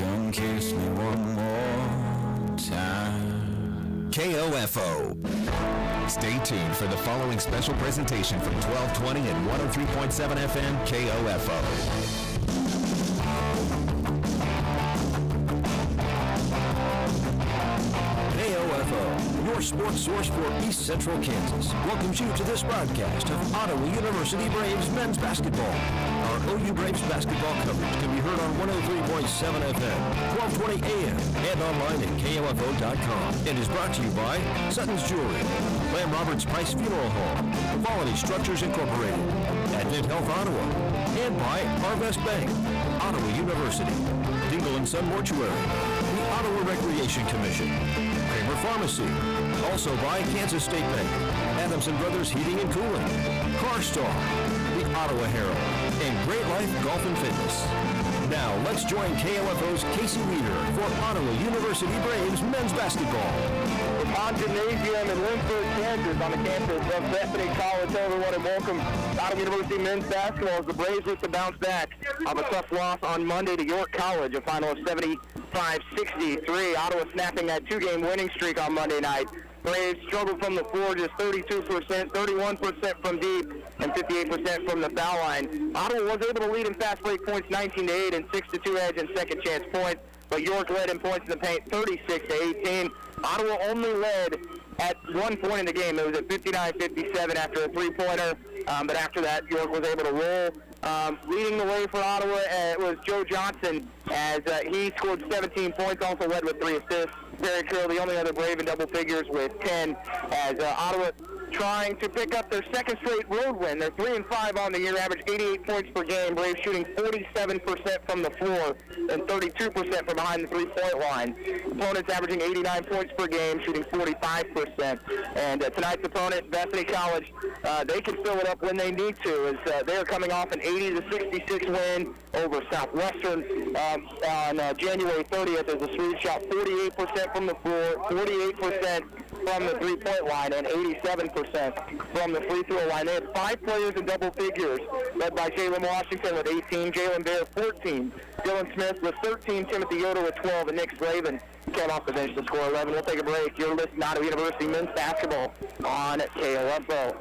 Come kiss me one more time. KOFO. Stay tuned for the following special presentation from 1220 and 103.7 FM KOFO. KOFO, your sports source for East Central Kansas, welcomes you to this broadcast of Ottawa University Braves men's basketball. Our OU Braves basketball coverage can be heard on 103.7 FM, 1220 AM, and online at KOFO.com. And is brought to you by Sutton's Jewelry, Lamb Roberts Price Funeral Home, Quality Structures Incorporated, Advent Health Ottawa, and by Harvest Bank, Ottawa University, Dingle & Son Mortuary, the Ottawa Recreation Commission, Kramer Pharmacy, also by Kansas State Bank, Adamson Brothers Heating and Cooling, CarStar, the Ottawa Herald, and Great Life Golf and Fitness. Now, let's join KOFO's Casey Weeder for Ottawa University Braves men's basketball. On Gymnasium in Lynchburg, Kansas, on the campus of Bethany College. Hello, everyone, and welcome to Ottawa University men's basketball as the Braves look to bounce back of a tough loss on Monday to York College, a final of 75-63. Ottawa snapping that two-game winning streak on Monday night. Braves struggled from the floor, just 32%, 31% from deep, and 58% from the foul line. Ottawa was able to lead in fast break points 19-8 and 6-2 edge in second chance points, but York led in points in the paint 36-18. Ottawa only led at one point in the game. It was at 59-57 after a three-pointer, but after that, York was able to roll. Leading the way for Ottawa was Joe Johnson, as he scored 17 points, also led with 3 assists. Barry Carroll, the only other Brave in double figures, with 10, as Ottawa trying to pick up their second straight road win. They're 3-5 on the year, average 88 points per game. Braves shooting 47% from the floor and 32% from behind the three-point line. Opponents averaging 89 points per game, shooting 45%. And tonight's opponent, Bethany College, they can fill it up when they need to, as they are coming off an 80-66 win over Southwestern on January 30th, as the Swedes shot 48% from the floor, 48% from the three-point line, and 87% from the free throw line. They had 5 players in double figures, led by Jalen Washington with 18, Jalen Bear 14, Dylan Smith with 13, Timothy Yoder with 12, and Nick Slavin came off the bench to score 11. We'll take a break. You're listening to Ottawa University men's basketball on KOFO.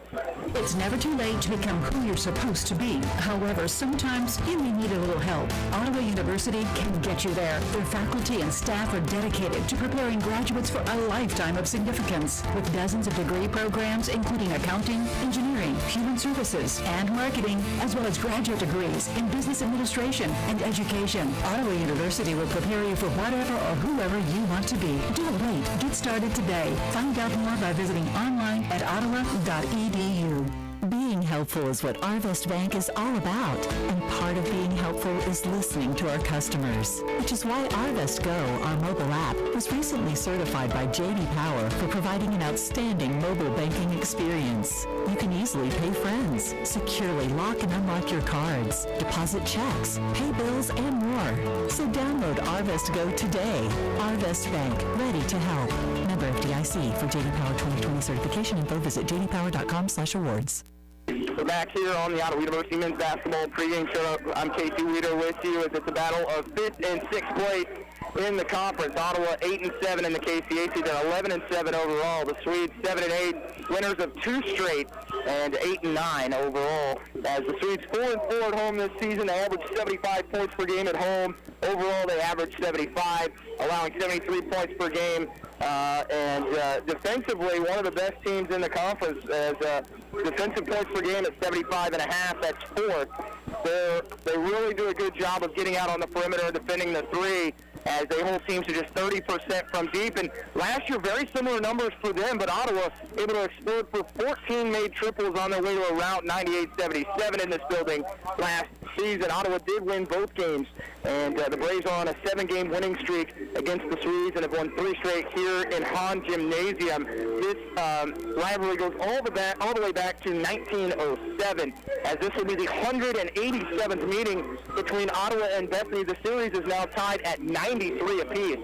It's never too late to become who you're supposed to be. However, sometimes you may need a little help. Ottawa University can get you there. Their faculty and staff are dedicated to preparing graduates for a lifetime of significance. With dozens of degree programs, including accounting, engineering, human services, and marketing, as well as graduate degrees in business administration and education, Ottawa University will prepare you for whatever or whoever you want to be. Don't wait. Get started today. Find out more by visiting online at ottawa.edu. Being helpful is what Arvest Bank is all about, and part of being helpful is listening to our customers, which is why Arvest Go, our mobile app, was recently certified by J.D. Power for providing an outstanding mobile banking experience. You can easily pay friends, securely lock and unlock your cards, deposit checks, pay bills, and more. So download Arvest Go today. Arvest Bank, ready to help. Member FDIC. For J.D. Power 2020 certification info, visit jdpower.com/awards. We're back here on the Ottawa University men's basketball pregame show. I'm Casey Weeder with you, as it's a battle of 5th and 6th place in the conference. Ottawa 8-7 in the KCAC. They're 11-7 overall. The Swedes 7-8, winners of 2 straight, and 8-9 overall. As the Swedes 4-4 at home this season, they average 75 points per game at home. Overall, they average 75, allowing 73 points per game. And defensively, one of the best teams in the conference, as defensive points per game at 75.5. That's 4th. They really do a good job of getting out on the perimeter and defending the 3, as they hold teams to just 30% from deep. And last year, very similar numbers for them, but Ottawa able to explode for 14 made triples on their way to a rout 98-77 in this building last season. Ottawa did win both games, and the Braves are on a 7-game winning streak against the Swedes and have won 3 straight here in Hahn Gymnasium. This rivalry goes all the way back to 1906. 7, as this will be the 187th meeting between Ottawa and Bethany. The series is now tied at 93 apiece.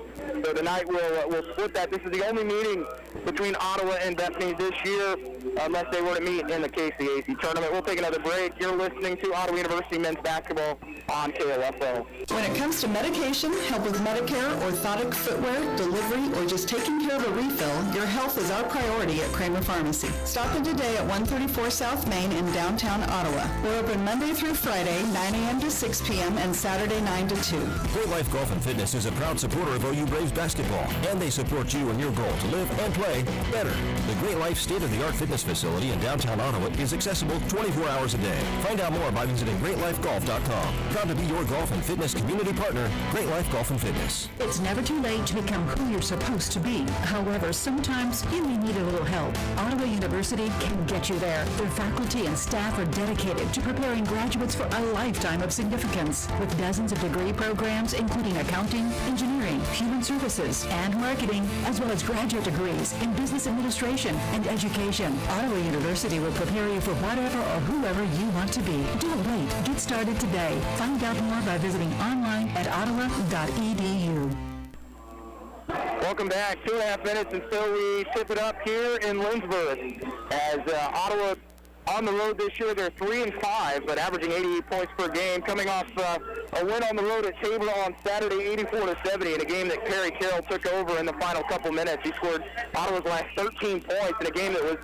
So tonight we'll split that. This is the only meeting between Ottawa and Bethany this year, unless they were to meet in the KCAC tournament. We'll take another break. You're listening to Ottawa University men's basketball on KOFO. When it comes to medication, help with Medicare, orthotic footwear, delivery, or just taking care of a refill, your health is our priority at Kramer Pharmacy. Stop in today at 134 South Main in downtown Ottawa. We're open Monday through Friday, 9 a.m. to 6 p.m. and Saturday 9 to 2. Great Life Golf and Fitness is a proud supporter of OU Braves basketball, and they support you in your goal to live and play better. The Great Life state-of-the-art fitness facility in downtown Ottawa is accessible 24 hours a day. Find out more by visiting greatlifegolf.com. Proud to be your golf and fitness community partner, Great Life Golf and Fitness. It's never too late to become who you're supposed to be. However, sometimes you may need a little help. Ottawa University can get you there. Their faculty and staff are dedicated to preparing graduates for a lifetime of significance. With dozens of degree programs, including accounting, engineering, human services, and marketing, as well as graduate degrees in business administration and education, Ottawa University will prepare you for whatever or whoever you want to be. Don't wait. Get started today. Find out more by visiting online at ottawa.edu. Welcome back. 2.5 minutes until we tip it up here in Lindsborg. As Ottawa on the road this year, they're 3-5, but averaging 88 points per game. Coming off a win on the road at Tabor on Saturday, 84-70, in a game that Perry Carroll took over in the final couple minutes. He scored Ottawa's last 13 points in a game that was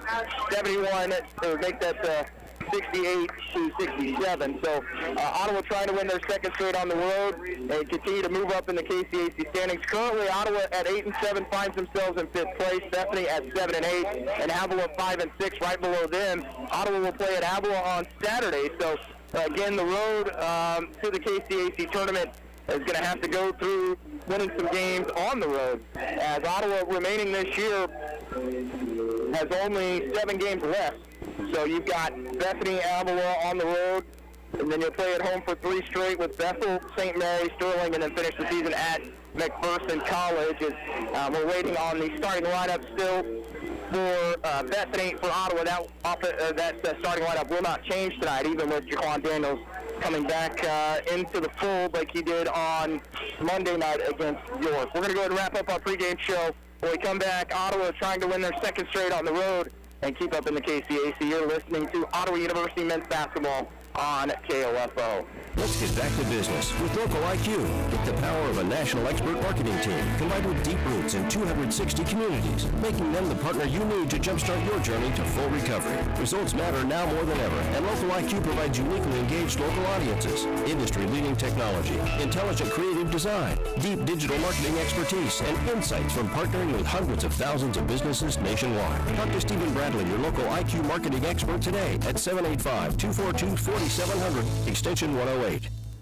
71 to make that 68-67. So Ottawa trying to win their second straight on the road and continue to move up in the KCAC standings. Currently, Ottawa at 8-7 finds themselves in 5th place. Bethany at 7-8, and Avila 5-6 right below them. Ottawa will play at Avila on Saturday. So again, the road to the KCAC tournament is going to have to go through winning some games on the road, as Ottawa remaining this year has only 7 games left. So you've got Bethany, Avila on the road, and then you'll play at home for 3 straight with Bethel, St. Mary, Sterling, and then finish the season at McPherson College. We're waiting on the starting lineup still for Bethany. For Ottawa, that starting lineup will not change tonight, even with Jaquan Daniels coming back into the fold like he did on Monday night against York. We're going to go ahead and wrap up our pregame show. When we come back, Ottawa trying to win their second straight on the road and keep up in the KCAC. You're listening to Ottawa University men's basketball on KOFO. Let's get back to business with Local IQ. Get the power of a national expert marketing team combined with deep roots in 260 communities, making them the partner you need to jumpstart your journey to full recovery. Results matter now more than ever, and Local IQ provides uniquely engaged local audiences, industry-leading technology, intelligent creative design, deep digital marketing expertise, and insights from partnering with hundreds of thousands of businesses nationwide. Talk to Stephen Bradley, your local IQ marketing expert, today at 785-242-4700, extension 108.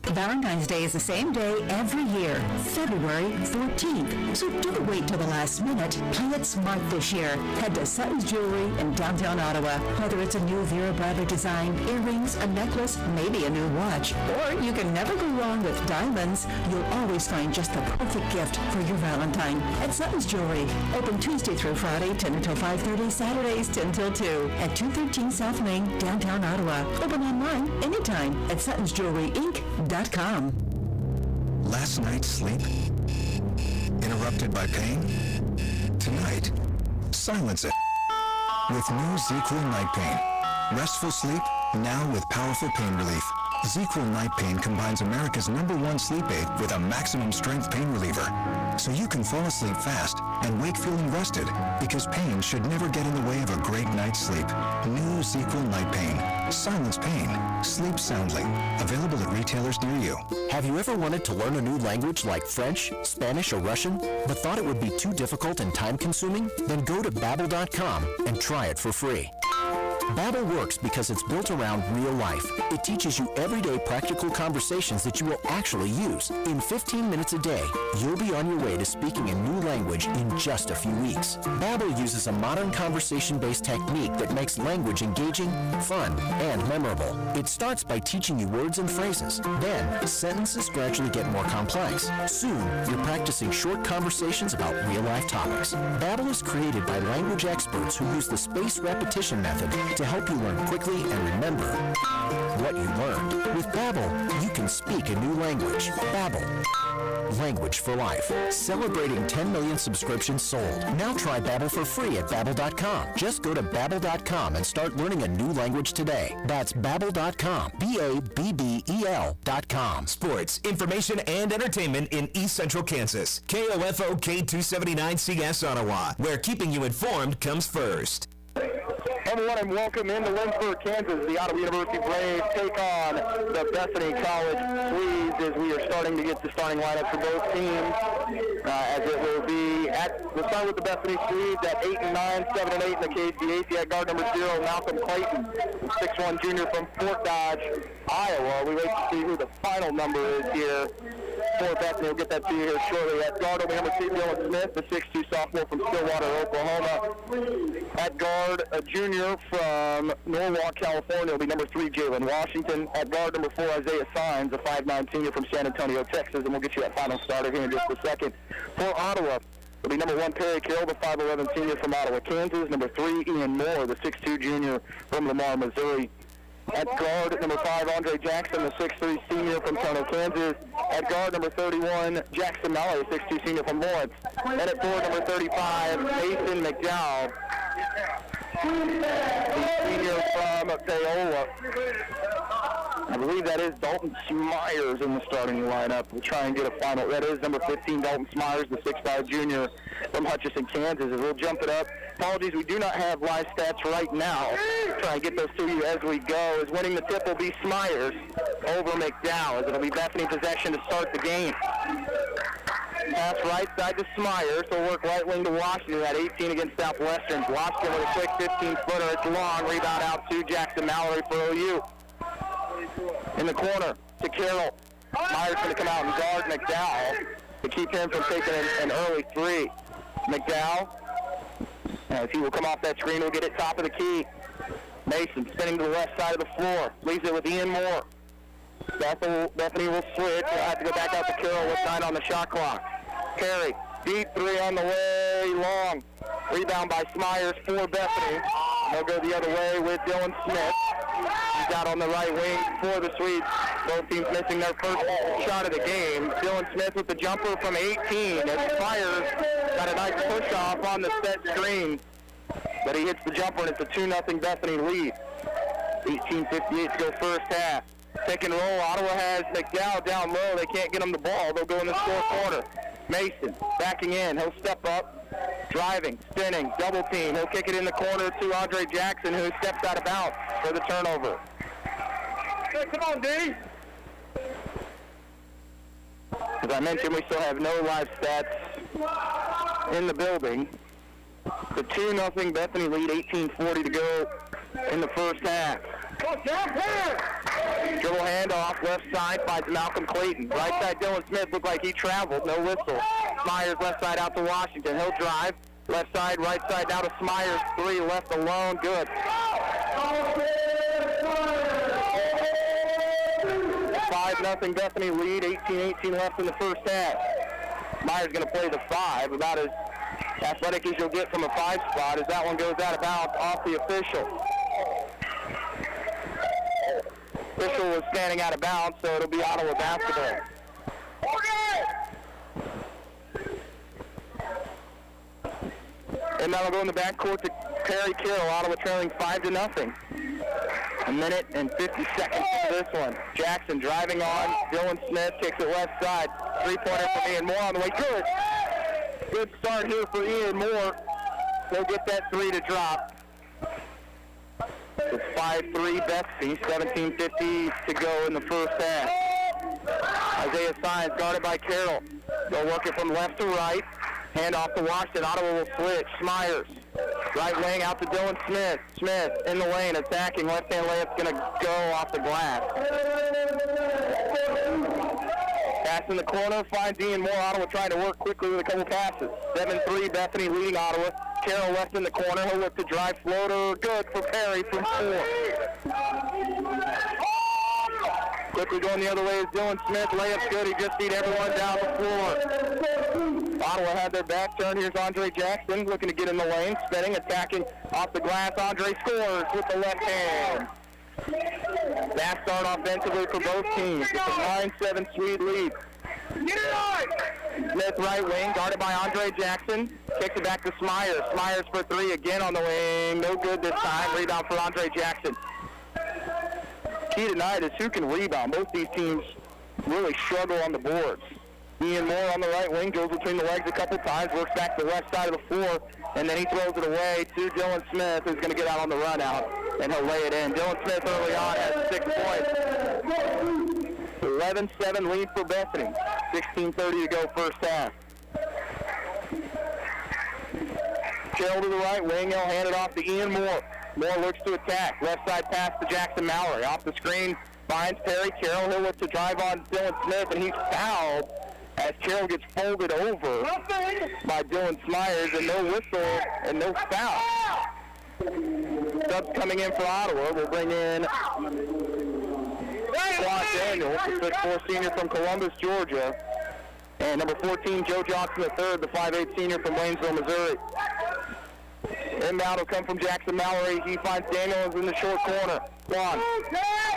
Valentine's Day is the same day every year, February 14th. So don't wait till the last minute. Play it smart this year. Head to Sutton's Jewelry in downtown Ottawa. Whether it's a new Vera Bradley design, earrings, a necklace, maybe a new watch, or you can never go wrong with diamonds, you'll always find just the perfect gift for your Valentine at Sutton's Jewelry. Open Tuesday through Friday, 10 until 5:30, Saturdays 10 till 2 at 213 South Main, downtown Ottawa. Open online anytime at SuttonsJewelryInc.com. Last night's sleep? Interrupted by pain? Tonight, silence it with new ZQL Night Pain. Restful sleep, now with powerful pain relief. ZQL Night Pain combines America's #1 sleep aid with a maximum strength pain reliever. So you can fall asleep fast and wake feeling rested, because pain should never get in the way of a great night's sleep. New ZQL Night Pain. Silence pain. Sleep soundly. Available at retailers near you. Have you ever wanted to learn a new language like French, Spanish, or Russian, but thought it would be too difficult and time-consuming? Then go to Babbel.com and try it for free. Babbel works because it's built around real life. It teaches you everyday practical conversations that you will actually use. In 15 minutes a day, you'll be on your way to speaking a new language in just a few weeks. Babbel uses a modern conversation-based technique that makes language engaging, fun, and memorable. It starts by teaching you words and phrases. Then, sentences gradually get more complex. Soon, you're practicing short conversations about real-life topics. Babbel is created by language experts who use the spaced repetition method to help you learn quickly and remember what you learned. With Babbel, you can speak a new language. Babbel, language for life. Celebrating 10 million subscriptions sold. Now try Babbel for free at Babbel.com. Just go to Babbel.com and start learning a new language today. That's Babbel.com. Babbel.com. Sports, information, and entertainment in East Central Kansas. KOFO K279CS Ottawa, where keeping you informed comes first. Everyone, and welcome into Lynchburg, Kansas. The Ottawa University Braves take on the Bethany College Swedes as we are starting to get the starting lineup for both teams. As it will be we'll start with the Bethany Swedes at 8 and 9, 7 and 8 in the KCAC. At guard number 0, Malcolm Clayton, 6'1" junior from Fort Dodge, Iowa. We wait to see who the final number is here for Bethany. We'll get that to you here shortly. At guard will be number 2, Dylan Smith, the 6'2" sophomore from Stillwater, Oklahoma. At guard, a junior from Norwalk, California, will be number 3, Jalen Washington. At guard, number 4, Isaiah Sines, a 5'9" senior from San Antonio, Texas. And we'll get you that final starter here in just a second. For Ottawa, it'll be number 1, Perry Carroll, the 5'11" senior from Ottawa, Kansas. Number 3, Ian Moore, the 6'2" junior from Lamar, Missouri. At guard, number 5, Andre Jackson, the 6'3" senior from Tono, Kansas. At guard, number 31, Jackson Mallory, 6'2" senior from Lawrence. And at forward, number 35, Nathan McDowell, the senior from Paola. I believe that is Dalton Smyers in the starting lineup. We'll try and get a final. That is number 15, Dalton Smyers, the 6'5" junior from Hutchinson, Kansas. As we'll jump it up. Apologies, we do not have live stats right now. Try and get those to you as we go. As winning the tip will be Smyers over McDowell. As it'll be Bethany possession to start the game. Pass right side to Smyers. He'll work right wing to Washington at 18 against Southwestern. Washington with a quick 15-footer. It's long. Rebound out to Jackson Mallory for OU. In the corner to Carroll. Myers going to come out and guard McDowell to keep him from taking an early three. McDowell, as he will come off that screen, will get it top of the key. Mason spinning to the left side of the floor. Leaves it with Ian Moore. Bethany will switch. They'll have to go back out to Carroll with 9 on the shot clock. Perry, deep 3 on the way, long. Rebound by Smyers for Bethany. They'll go the other way with Dylan Smith. He's out on the right wing for the Swedes. Both teams missing their first shot of the game. Dylan Smith with the jumper from 18 as Smyers got a nice push off on the set screen. But he hits the jumper and it's a 2-0 Bethany lead. 18:58 to go first half. Pick and roll. Ottawa has McDowell down low. They can't get him the ball. They'll go in the score corner. Mason backing in. He'll step up. Driving, spinning, double team. He'll kick it in the corner to Andre Jackson, who steps out of bounds for the turnover. Hey, come on, D. As I mentioned, we still have no live stats in the building. The 2-0 Bethany lead, 18:40 to go in the first half. Dribble handoff, left side, finds Malcolm Clayton. Right side, Dylan Smith looked like he traveled, no whistle. Smyers left side out to Washington. He'll drive. Left side, right side now to Smyers. 3 left alone, good. 5-0 Bethany lead, 18-18 left in the first half. Smyers going to play the 5, about as athletic as you'll get from a 5 spot as that one goes out of bounds off the official. Official was standing out of bounds, so it'll be Ottawa basketball. And now we'll go in the backcourt to Perry Carroll. Ottawa trailing 5-0. A minute and 50 seconds for this one. Jackson driving on. Dylan Smith kicks it left side. 3-pointer from Ian Moore on the way. Good. Good start here for Ian Moore. He'll get that 3 to drop. It's 5-3 Bethany, 17:50 to go in the first half. Isaiah Sines guarded by Carroll. They'll work it from left to right. Hand off to Washington. Ottawa will switch. Smyers. Right wing out to Dylan Smith. Smith in the lane attacking. Left-hand layup's going to go off the glass. Pass in the corner. Finds Ian Moore. Ottawa trying to work quickly with a couple passes. 7-3 Bethany leading Ottawa. Carroll left in the corner. He'll look to drive floater. Good for Perry from 4. Quickly going the other way is Dylan Smith. Layup's good. He just beat everyone down the floor. Ottawa had their back turned. Here's Andre Jackson looking to get in the lane. Spinning, attacking off the glass. Andre scores with the left hand. Fast start offensively for both teams. It's a 9-7 Swede lead. Smith right wing, guarded by Andre Jackson. Kicks it back to Smyers. Smyers for three again on the wing. No good this time. Rebound for Andre Jackson. Key tonight is who can rebound. Both these teams really struggle on the boards. Ian Moore on the right wing, goes between the legs a couple times, works back to the left side of the floor, and then he throws it away to Dylan Smith, who's going to get out on the run out, and he'll lay it in. Dylan Smith early on has 6 points. 11-7 lead for Bethany. 16:30 to go first half. Carroll to the right wing, he'll hand it off to Ian Moore. Moore looks to attack. Left side pass to Jackson Mallory. Off the screen, finds Perry Carroll. He'll look to drive on Dylan Smith, and he's fouled as Carroll gets folded over by Dylan Smyers, and no whistle and no foul. Subs coming in for Ottawa. We'll bring in Quan Daniels, the 6'4" senior from Columbus, Georgia, and number 14, Joe Johnson III, the 5'8" senior from Waynesville, Missouri. Inbound will come from Jackson Mallory. He finds Daniels in the short corner. Quan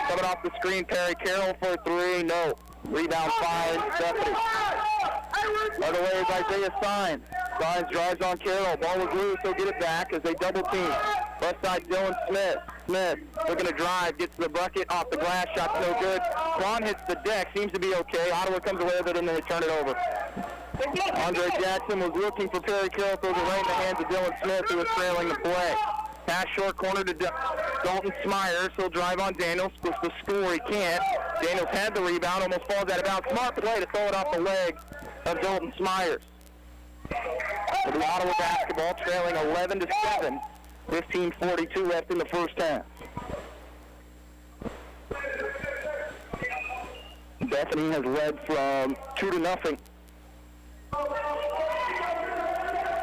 coming off the screen. Perry Carroll for three. No. Rebound finds Bethany. Other way is Isaiah Sines. Sines drives on Carroll. Ball is loose. He'll get it back as they double team. Left side Dylan Smith. Smith looking to drive. Gets to the bucket. Off the glass. Shot's no good. Quan hits the deck. Seems to be okay. Ottawa comes away with it and they turn it over. Andre Jackson was looking for Perry Carroll. Throws it right in the hands of Dylan Smith, who was trailing the play. Pass short corner to Dalton Smyers. He'll drive on Daniels. Supposed to score. He can't. Daniels had the rebound. Almost falls out of bounds. Smart play to throw it off the leg of Dalton Smyers. With Ottawa basketball trailing 11-7. 15:42 left in the first half. Bethany has led from 2-0.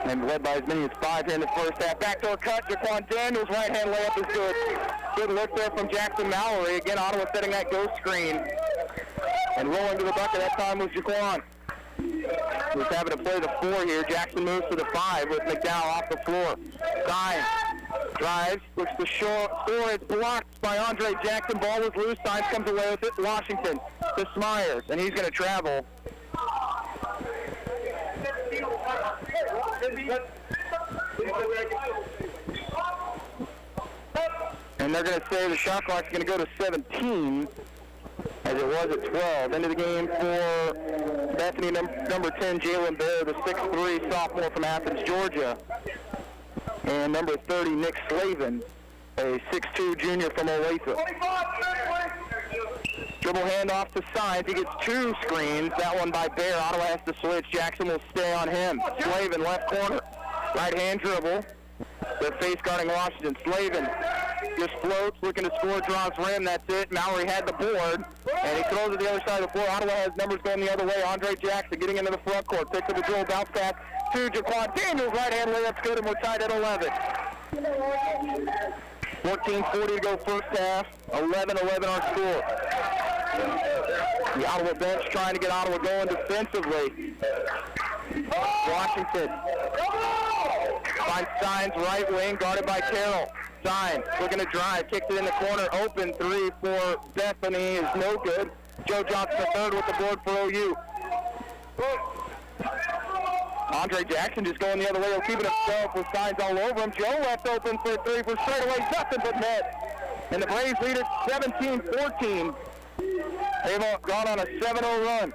And led by as many as 5 here in the first half. Backdoor cut, Jaquan Daniels, right-hand layup is good. Good look there from Jackson Mallory. Again, Ottawa setting that ghost screen. And rolling to the bucket, that time was Jaquan. He's having to play the 4 here. Jackson moves to the 5 with McDowell off the floor. Sines drives, looks to score. It's blocked by Andre Jackson. Ball is loose. Sines comes away with it. Washington to Smyers, and he's going to travel. And they're going to say the shot clock's going to go to 17, as it was at 12. Into the game for Bethany, number 10, Jalen Bear, the 6'3" sophomore from Athens, Georgia. And number 30, Nick Slavin, a 6'2" junior from Olathe. Dribble handoff to Sines. He gets 2 screens. That one by Bear. Ottawa has to switch. Jackson will stay on him. Slavin, left corner. Right-hand dribble. They're face guarding Washington. Slavin just floats, looking to score, draws rim. That's it. Mallory had the board, and he throws it the other side of the floor. Ottawa has numbers going the other way. Andre Jackson getting into the front court. Picks up the dribble, bounce pass to Jaquan Daniels. Right-hand layup's good, and we're tied at 11. 14:40 to go first half. 11-11 our score. The Ottawa bench trying to get Ottawa going defensively. Washington finds Sines right wing, guarded by Carroll. Sines looking to drive, kicks it in the corner, open 3 for Bethany is no good. Joe Johnson III with the board for OU. Andre Jackson just going the other way. He'll keep it himself with Sines all over him. Joe left open for 3 for straightaway, nothing but net. And the Braves lead it 17-14. They've gone on a 7-0 run.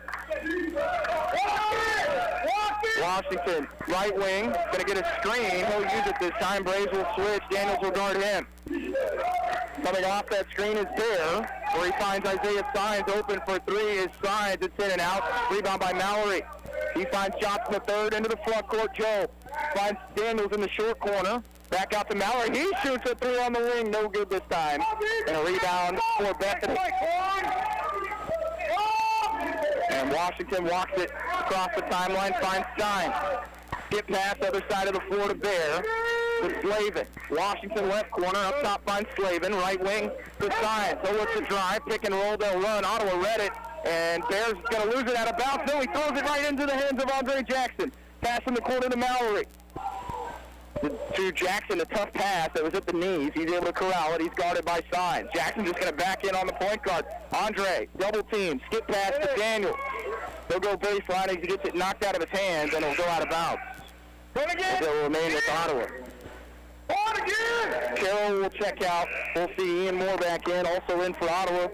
Washington, right wing, going to get a screen. He'll use it this time. Braves will switch. Daniels will guard him. Coming off that screen is Bear, where he finds Isaiah Sines open for 3. Is Sines. It's in and out. Rebound by Mallory. He finds Johnson III into the front court. Joe finds Daniels in the short corner. Back out to Mallory. He shoots a 3 on the wing. No good this time. And a rebound for Bethany. And Washington walks it across the timeline, finds Stein. Skip pass, other side of the floor to Bear. to Slavin. Washington left corner, up top finds Slavin. Right wing to Science. He'll look to drive, pick and roll, they'll run. Ottawa read it, and Bears going to lose it out of bounds. No, he throws it right into the hands of Andre Jackson. Pass in the corner to Mallory. To Jackson, a tough pass that was at the knees. He's able to corral it. He's guarded by Science. Jackson's just going to back in on the point guard. Andre, double team, skip pass to Daniels. He'll go baseline as he gets it knocked out of his hands, and it'll go out of bounds. They'll remain with Ottawa. Carroll will check out. We'll see Ian Moore back in, also in for Ottawa.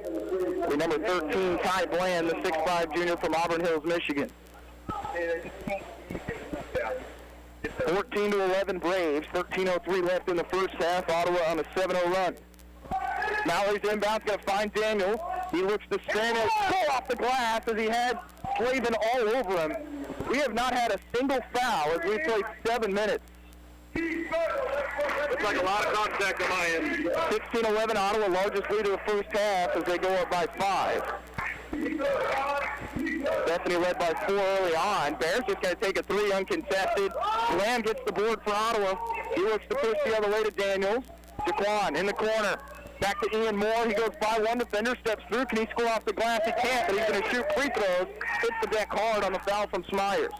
The number 13, Ty Bland, the 6'5 junior from Auburn Hills, Michigan. 14-11 Braves, 13:03 left in the first half. Ottawa on a 7-0 run. Mallory's inbound, going to find Daniels. He looks to spin and pull off the glass as he had Slavin all over him. We have not had a single foul as we played 7 minutes. Looks like a lot of contact on my end. 16-11 Ottawa, largest lead of the first half as they go up by 5. Bethany led by 4 early on. Bears just going to take a 3 uncontested. Lamb gets the board for Ottawa. He looks to push the other way to Daniels. Jaquan in the corner. Back to Ian Moore. He goes by one defender, steps through. Can he score off the glass? He can't, but he's going to shoot free throws. Hits the deck hard on the foul from Smyers.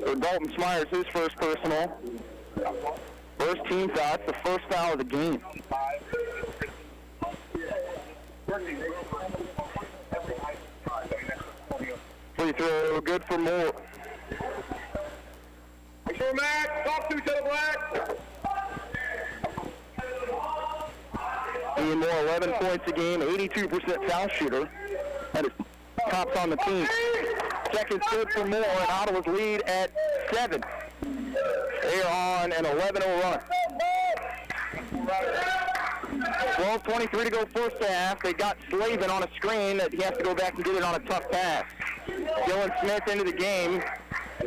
For Dalton Smyers, his first personal. First team foul. It's the first foul of the game. Free throw, good for Moore. Make sure Max, talk to each other, Black. Ian Moore, 11 points a game, 82% foul shooter. That is tops on the team. Second good for Moore, and Ottawa's lead at 7. They are on an 11-0 run. 12:23 to go first half. They got Slavin on a screen that he has to go back and get it on a tough pass. Dylan Smith into the game.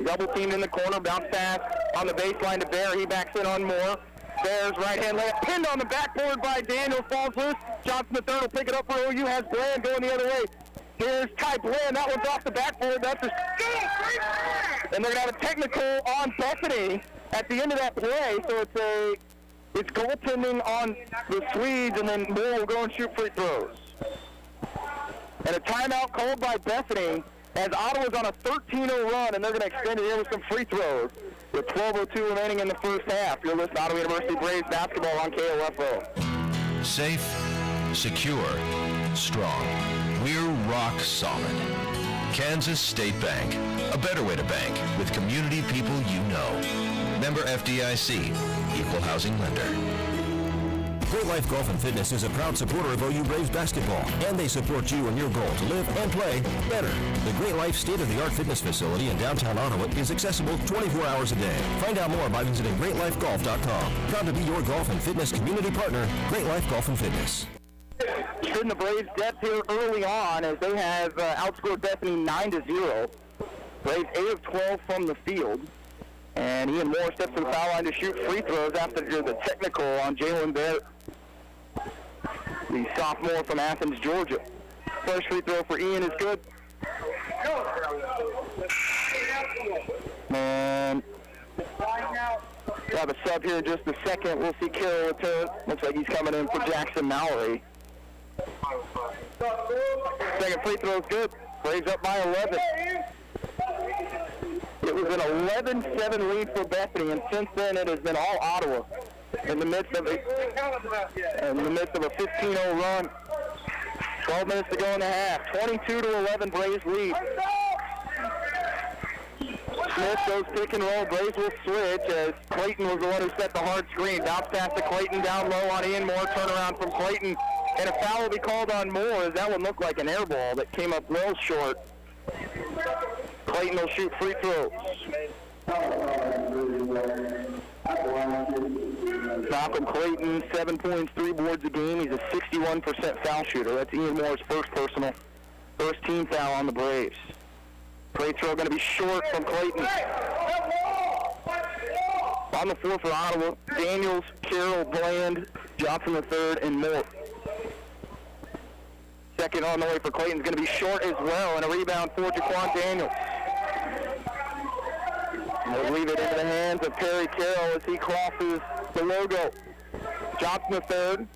Double teamed in the corner. Bounce pass on the baseline to Bear. He backs in on Moore. Bears right hand layup pinned on the backboard by Daniel. Falls loose. Johnson the third will pick it up for OU. Has Bland going the other way. Here's Ty Bland. That one's off the backboard. That's a... And they're going to have a technical on Bethany at the end of that play. So it's goaltending on the Swedes, and then Moore will go and shoot free throws. And a timeout called by Bethany as Ottawa's on a 13-0 run, and they're going to extend it here with some free throws with 12:02 remaining in the first half. You're listening to Ottawa University Braves basketball on KOFO. Safe, secure, strong. We're rock solid. Kansas State Bank. A better way to bank with community people you know. Member FDIC. Equal housing lender. Great Life Golf and Fitness is a proud supporter of OU Braves basketball, and they support you in your goal to live and play better. The Great Life state-of-the-art fitness facility in downtown Ottawa is accessible 24 hours a day. Find out more by visiting greatlifegolf.com. Proud to be your golf and fitness community partner, Great Life Golf and Fitness. In the Braves' depth here early on as they have outscored Bethany 9-0. Braves 8 of 12 from the field. And Ian Moore steps to the foul line to shoot free throws after the technical on Jalen Barrett, the sophomore from Athens, Georgia. First free throw for Ian is good. And we'll have a sub here in just a second. We'll see Carroll return. Looks like he's coming in for Jackson Mallory. Second free throw is good. Braves up by 11. It was an 11-7 lead for Bethany, and since then it has been all Ottawa in the midst of a 15-0 run. 12 minutes to go in the half. 22-11 Braves lead. Smith goes pick and roll. Braves will switch as Clayton was the one who set the hard screen. Bounce pass to Clayton down low on Ian Moore. Turnaround from Clayton. And a foul will be called on Moore as that one looked like an air ball that came up well short. Clayton will shoot free throws. Malcolm Clayton, 7 points, 3 boards a game. He's a 61% foul shooter. That's Ian Moore's first personal. First team foul on the Braves. Free throw going to be short from Clayton. On the floor for Ottawa, Daniels, Carroll, Bland, Johnson the third, and Moore. Second on the way for Clayton is going to be short as well, and a rebound for Jaquan Daniels. We'll leave it into the hands of Perry Carroll as he crosses the logo. Johnson the third.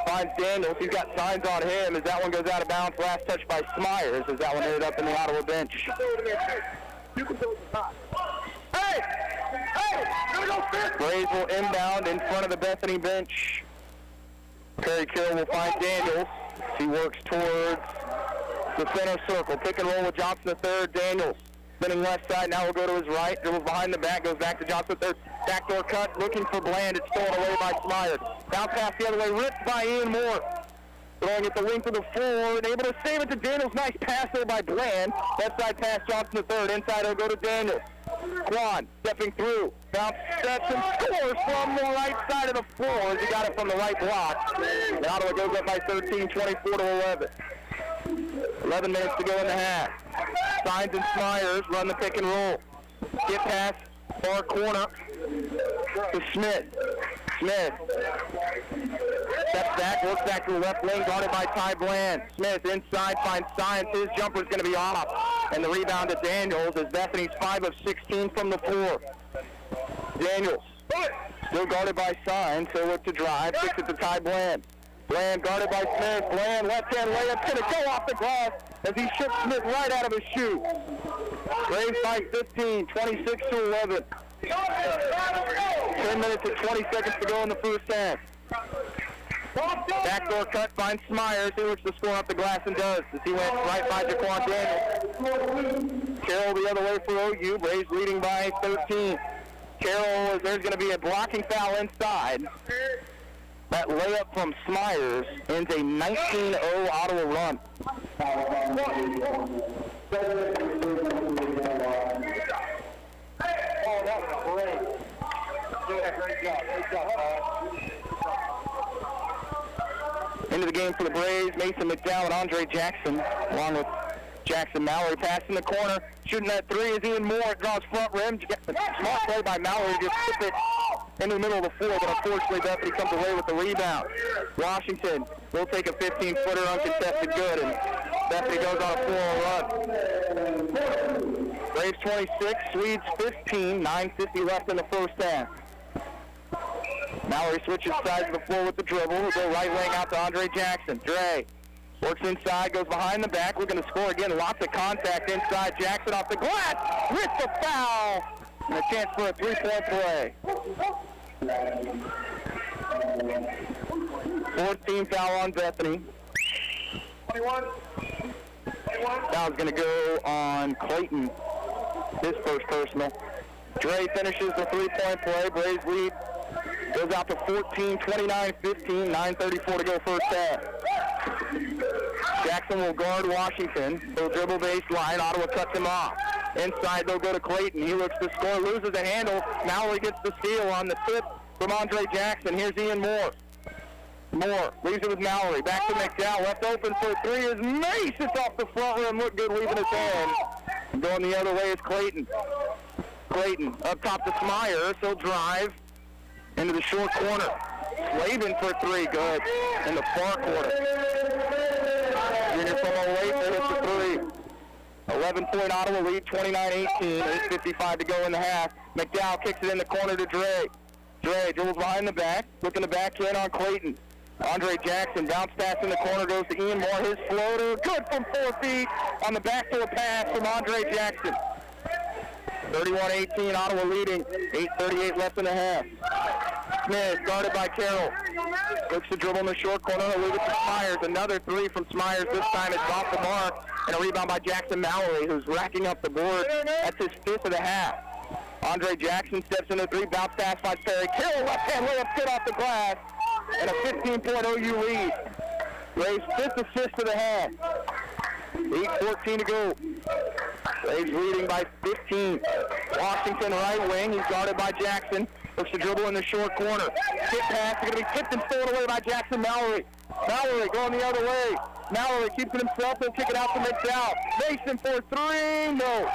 Finds Daniels. He's got signs on him as that one goes out of bounds. Last touch by Smyers as that one ended up in the Ottawa bench. Braves will inbound in front of the Bethany bench. Perry Carroll will find Daniels. He works towards the center circle. Pick and roll with Johnson the third. Daniels spinning left side. Now we'll go to his right. Dribbles behind the back. Goes back to Johnson the third. Backdoor cut. Looking for Bland. It's stolen away by Smyers. Bounce pass the other way. Ripped by Ian Moore. Throwing it the length of the floor and able to save it to Daniels. Nice pass there by Bland. Left side pass Johnson the third. Inside he'll go to Daniels. Quan stepping through. Bounce steps and scores from the right side of the floor as he got it from the right block. And Ottawa goes up by 13, 24 to 11. 11 minutes to go in the half. Signs and Smyers run the pick and roll. Get pass, far corner to Smith. Smith steps back, works back to the left lane, guarded by Ty Bland. Smith inside finds Science. His jumper's going to be off. And the rebound to Daniels as Bethany's 5 of 16 from the floor. Daniels still guarded by Science. He'll look to drive. Kicks it to Ty Bland. Bland guarded by Smith. Bland left-hand layup. Going to go off the glass as he ships Smith right out of his shoe. Braves by 15, 26 to 11. 10 minutes and 20 seconds to go in the first half. Backdoor cut finds Smyers. He looks to score up the glass and does as he went right by Jaquan Daniels. Carroll the other way for OU. Braves leading by 13. Carroll, there's going to be a blocking foul inside. That layup from Smyers ends a 19-0 Ottawa run. Oh, that was great. Great job. Great job. Into the game for the Braves, Mason McDowell and Andre Jackson, along with Jackson Mallory. Pass in the corner, shooting that three is Ian Moore. It draws front rim. Smart play by Mallory, just tip it into the middle of the floor, but unfortunately Bethany comes away with the rebound. Washington will take a 15-footer uncontested good, and Bethany goes on a 4-0 run. Braves 26, Swedes 15, 9:50 left in the first half. Mallory switches sides of the floor with the dribble. He'll go right wing out to Andre Jackson. Dre works inside, goes behind the back. We're going to score again. Lots of contact inside. Jackson off the glass with the foul. And a chance for a three-point play. 4th team foul on Bethany. 21. Foul's going to go on Clayton. His first personal. Dre finishes the three-point play. Braves lead goes out to 14, 29, 15, 9:34 to go first half. Jackson will guard Washington. He'll dribble baseline. Ottawa cuts him off. Inside, they'll go to Clayton. He looks to score, loses the handle. Mallory gets the steal on the tip from Andre Jackson. Here's Ian Moore. Moore leaves it with Mallory. Back to McDowell. Left open for three is Mace. It's off the front rim. Look good leaving his hand. And going the other way is Clayton. Clayton up top to Smyers. He'll drive into the short corner. Slavin for three. Good. In the far corner. Junior from Olathe hits the three. 11-point Ottawa lead, 29-18. 8:55 to go in the half. McDowell kicks it in the corner to Dre. Dre dribbles behind the back, looking to back in on Clayton. Andre Jackson, bounce pass in the corner, goes to Ian Moore. His floater, good from 4 feet on the backdoor pass from Andre Jackson. 31-18, Ottawa leading. 8:38 left in the half. Smith, guarded by Carroll. Looks to dribble in the short corner. He'll leave it to Smyers. Another three from Smyers. This time it's off the mark. And a rebound by Jackson Mallory, who's racking up the board. That's his 5th of the half. Andre Jackson steps into three. Bounce pass by Perry. Carroll left-hand layup, good off the glass. And a 15-point OU lead. Braves 5th assist of the half. 8:14 to go. Braves leading by 15. Washington right wing. He's guarded by Jackson. Looks to dribble in the short corner. Tip pass is going to be tipped and stolen away by Jackson Mallory. Mallory going the other way. Mallory keeps it himself. He'll kick it out to McDowell. Mason for three. No.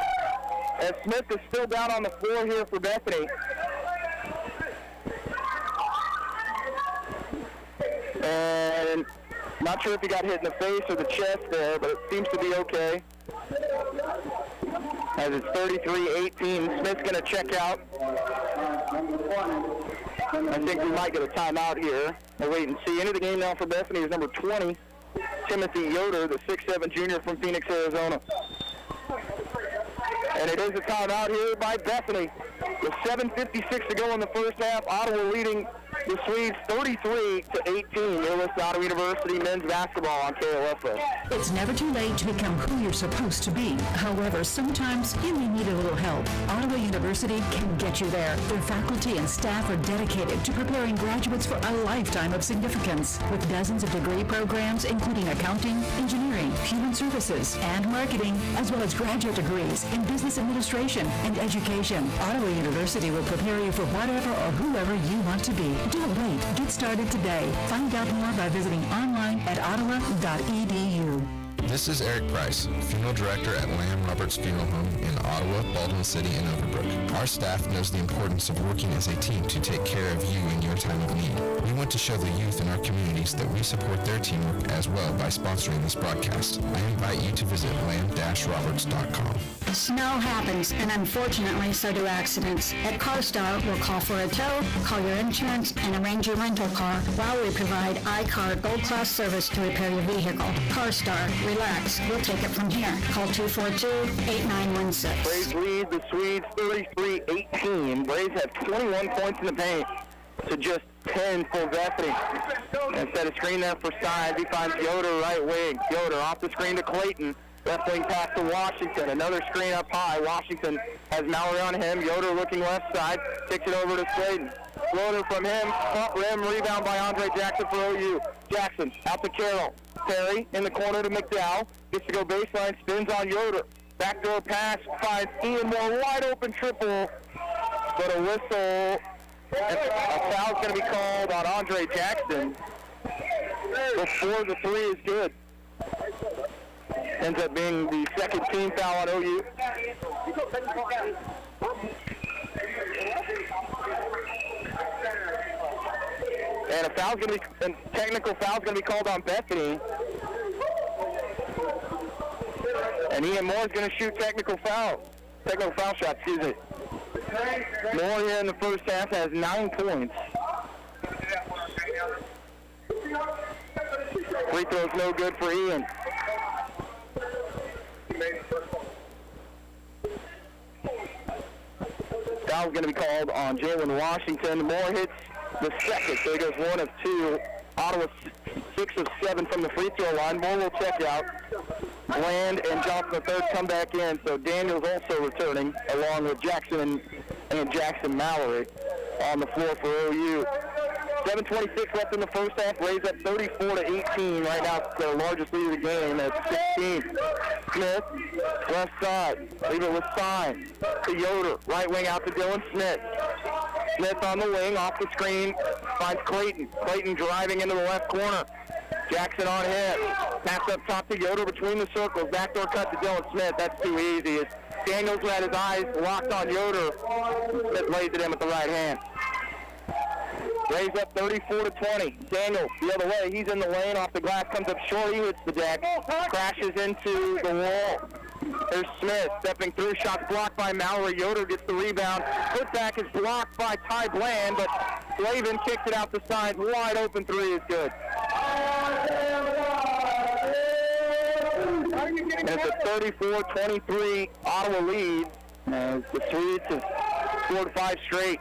And Smith is still down on the floor here for Bethany. And not sure if he got hit in the face or the chest there, but it seems to be okay. as it's 33-18. Smith's going to check out. I think we might get a timeout here. We'll wait and see. Into the game now for Bethany is number 20, Timothy Yoder, the 6'7 junior from Phoenix, Arizona. And it is a timeout here by Bethany. With 7:56 to go in the first half, Ottawa leading the Swedes 33-18. You're listening to Ottawa University men's basketball on KOFO. It's never too late to become who you're supposed to be. However, sometimes you may need a little help. Ottawa University can get you there. Their faculty and staff are dedicated to preparing graduates for a lifetime of significance. With dozens of degree programs, including accounting, engineering, human services, and marketing, as well as graduate degrees in business administration and education, Ottawa University will prepare you for whatever or whoever you want to be. Don't wait. Get started today. Find out more by visiting online at ottawa.edu. This is Eric Price, Funeral Director at Lamb Roberts Funeral Home in Ottawa, Baldwin City, and Overbrook. Our staff knows the importance of working as a team to take care of you in your time of need. We want to show the youth in our communities that we support their teamwork as well by sponsoring this broadcast. I invite you to visit lamb-roberts.com. Snow happens, and unfortunately, so do accidents. At CarStar, we'll call for a tow, call your insurance, and arrange your rental car while we provide iCar Gold Class service to repair your vehicle. CarStar, relax. We'll take it from here. Call 242-8916. Braves lead the Swedes 33-18. Braves have 21 points in the paint to just 10 for Bethany. Instead of screen there for Steins, he finds Yoder right wing. Yoder off the screen to Clayton. Left wing pass to Washington. Another screen up high. Washington has Mallory on him. Yoder looking left side. Kicks it over to Clayton. Floater from him. Front rim. Rebound by Andre Jackson for OU. Jackson out to Carroll. Terry in the corner to McDowell. Gets to go baseline. Spins on Yoder. Backdoor pass. Finds Ian Moore. Wide open triple. But a whistle. A foul's going to be called on Andre Jackson before the three is good. Ends up being the second team foul on OU. And a technical foul's going to be called on Bethany. And Ian Moore's going to shoot technical foul shot, excuse me. Moore here in the first half has 9 points. Free throw's no good for Ian. Foul's going to be called on Jalen Washington. Moore hits the second, so he goes 1 of 2. Ottawa 6 of 7 from the free throw line. Moore will check out. Bland and Johnson the third come back in, so Daniels also returning, along with Jackson and Jackson Mallory on the floor for OU. 7:26 left in the first half. Rays up 34-18. Right now, it's their largest lead of the game at 16. Smith, left side. Leave it with Stein to Yoder. Right wing out to Dylan Smith. Smith on the wing, off the screen, finds Clayton. Clayton driving into the left corner. Jackson on him. Pass up top to Yoder between the circles. Backdoor cut to Dylan Smith. That's too easy. As Daniels had his eyes locked on Yoder. Smith lays it in with the right hand. Rays up 34-20. Daniels the other way. He's in the lane. Off the glass. Comes up short. He hits the deck. Crashes into the wall. There's Smith stepping through. Shots blocked by Mallory. Yoder gets the rebound. Putback is blocked by Ty Bland, but Slavin kicks it out the side. Wide open three is good. And it's a 34-23 Ottawa lead as the Swedes have scored 5 straight.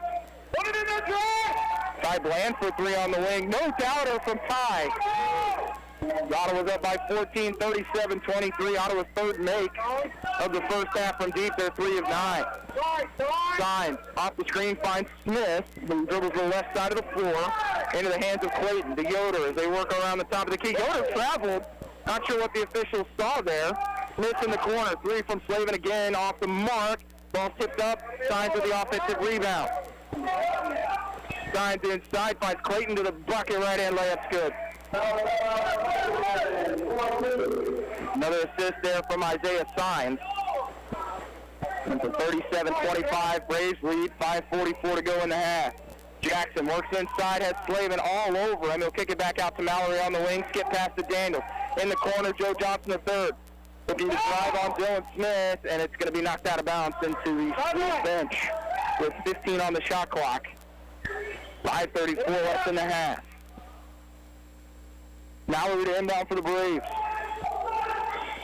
Ty Bland for 3 on the wing. No doubter from Ty. Ottawa's up by 14, 37-23. Ottawa's third make of the first half from deep. They're 3 of 9. Stein off the screen finds Smith. Dribbles the left side of the floor into the hands of Clayton to Yoder as they work around the top of the key. Yoder traveled. Not sure what the officials saw there. Smith in the corner. 3 from Slavin again off the mark. Ball tipped up. Stein with the offensive rebound. Stein inside finds Clayton to the bucket. Right hand layup's good. Another assist there from Isaiah Stein. It's a 37-25 Braves lead. 5:44 to go in the half. Jackson works inside, has Slavin all over him. He'll kick it back out to Mallory on the wing. Skip past to Daniels. In the corner, Joe Johnson the third. looking to drive on Dylan Smith, and it's going to be knocked out of bounds into the bench with 15 on the shot clock. 5:34 left in the half. Mallory to inbound for the Braves.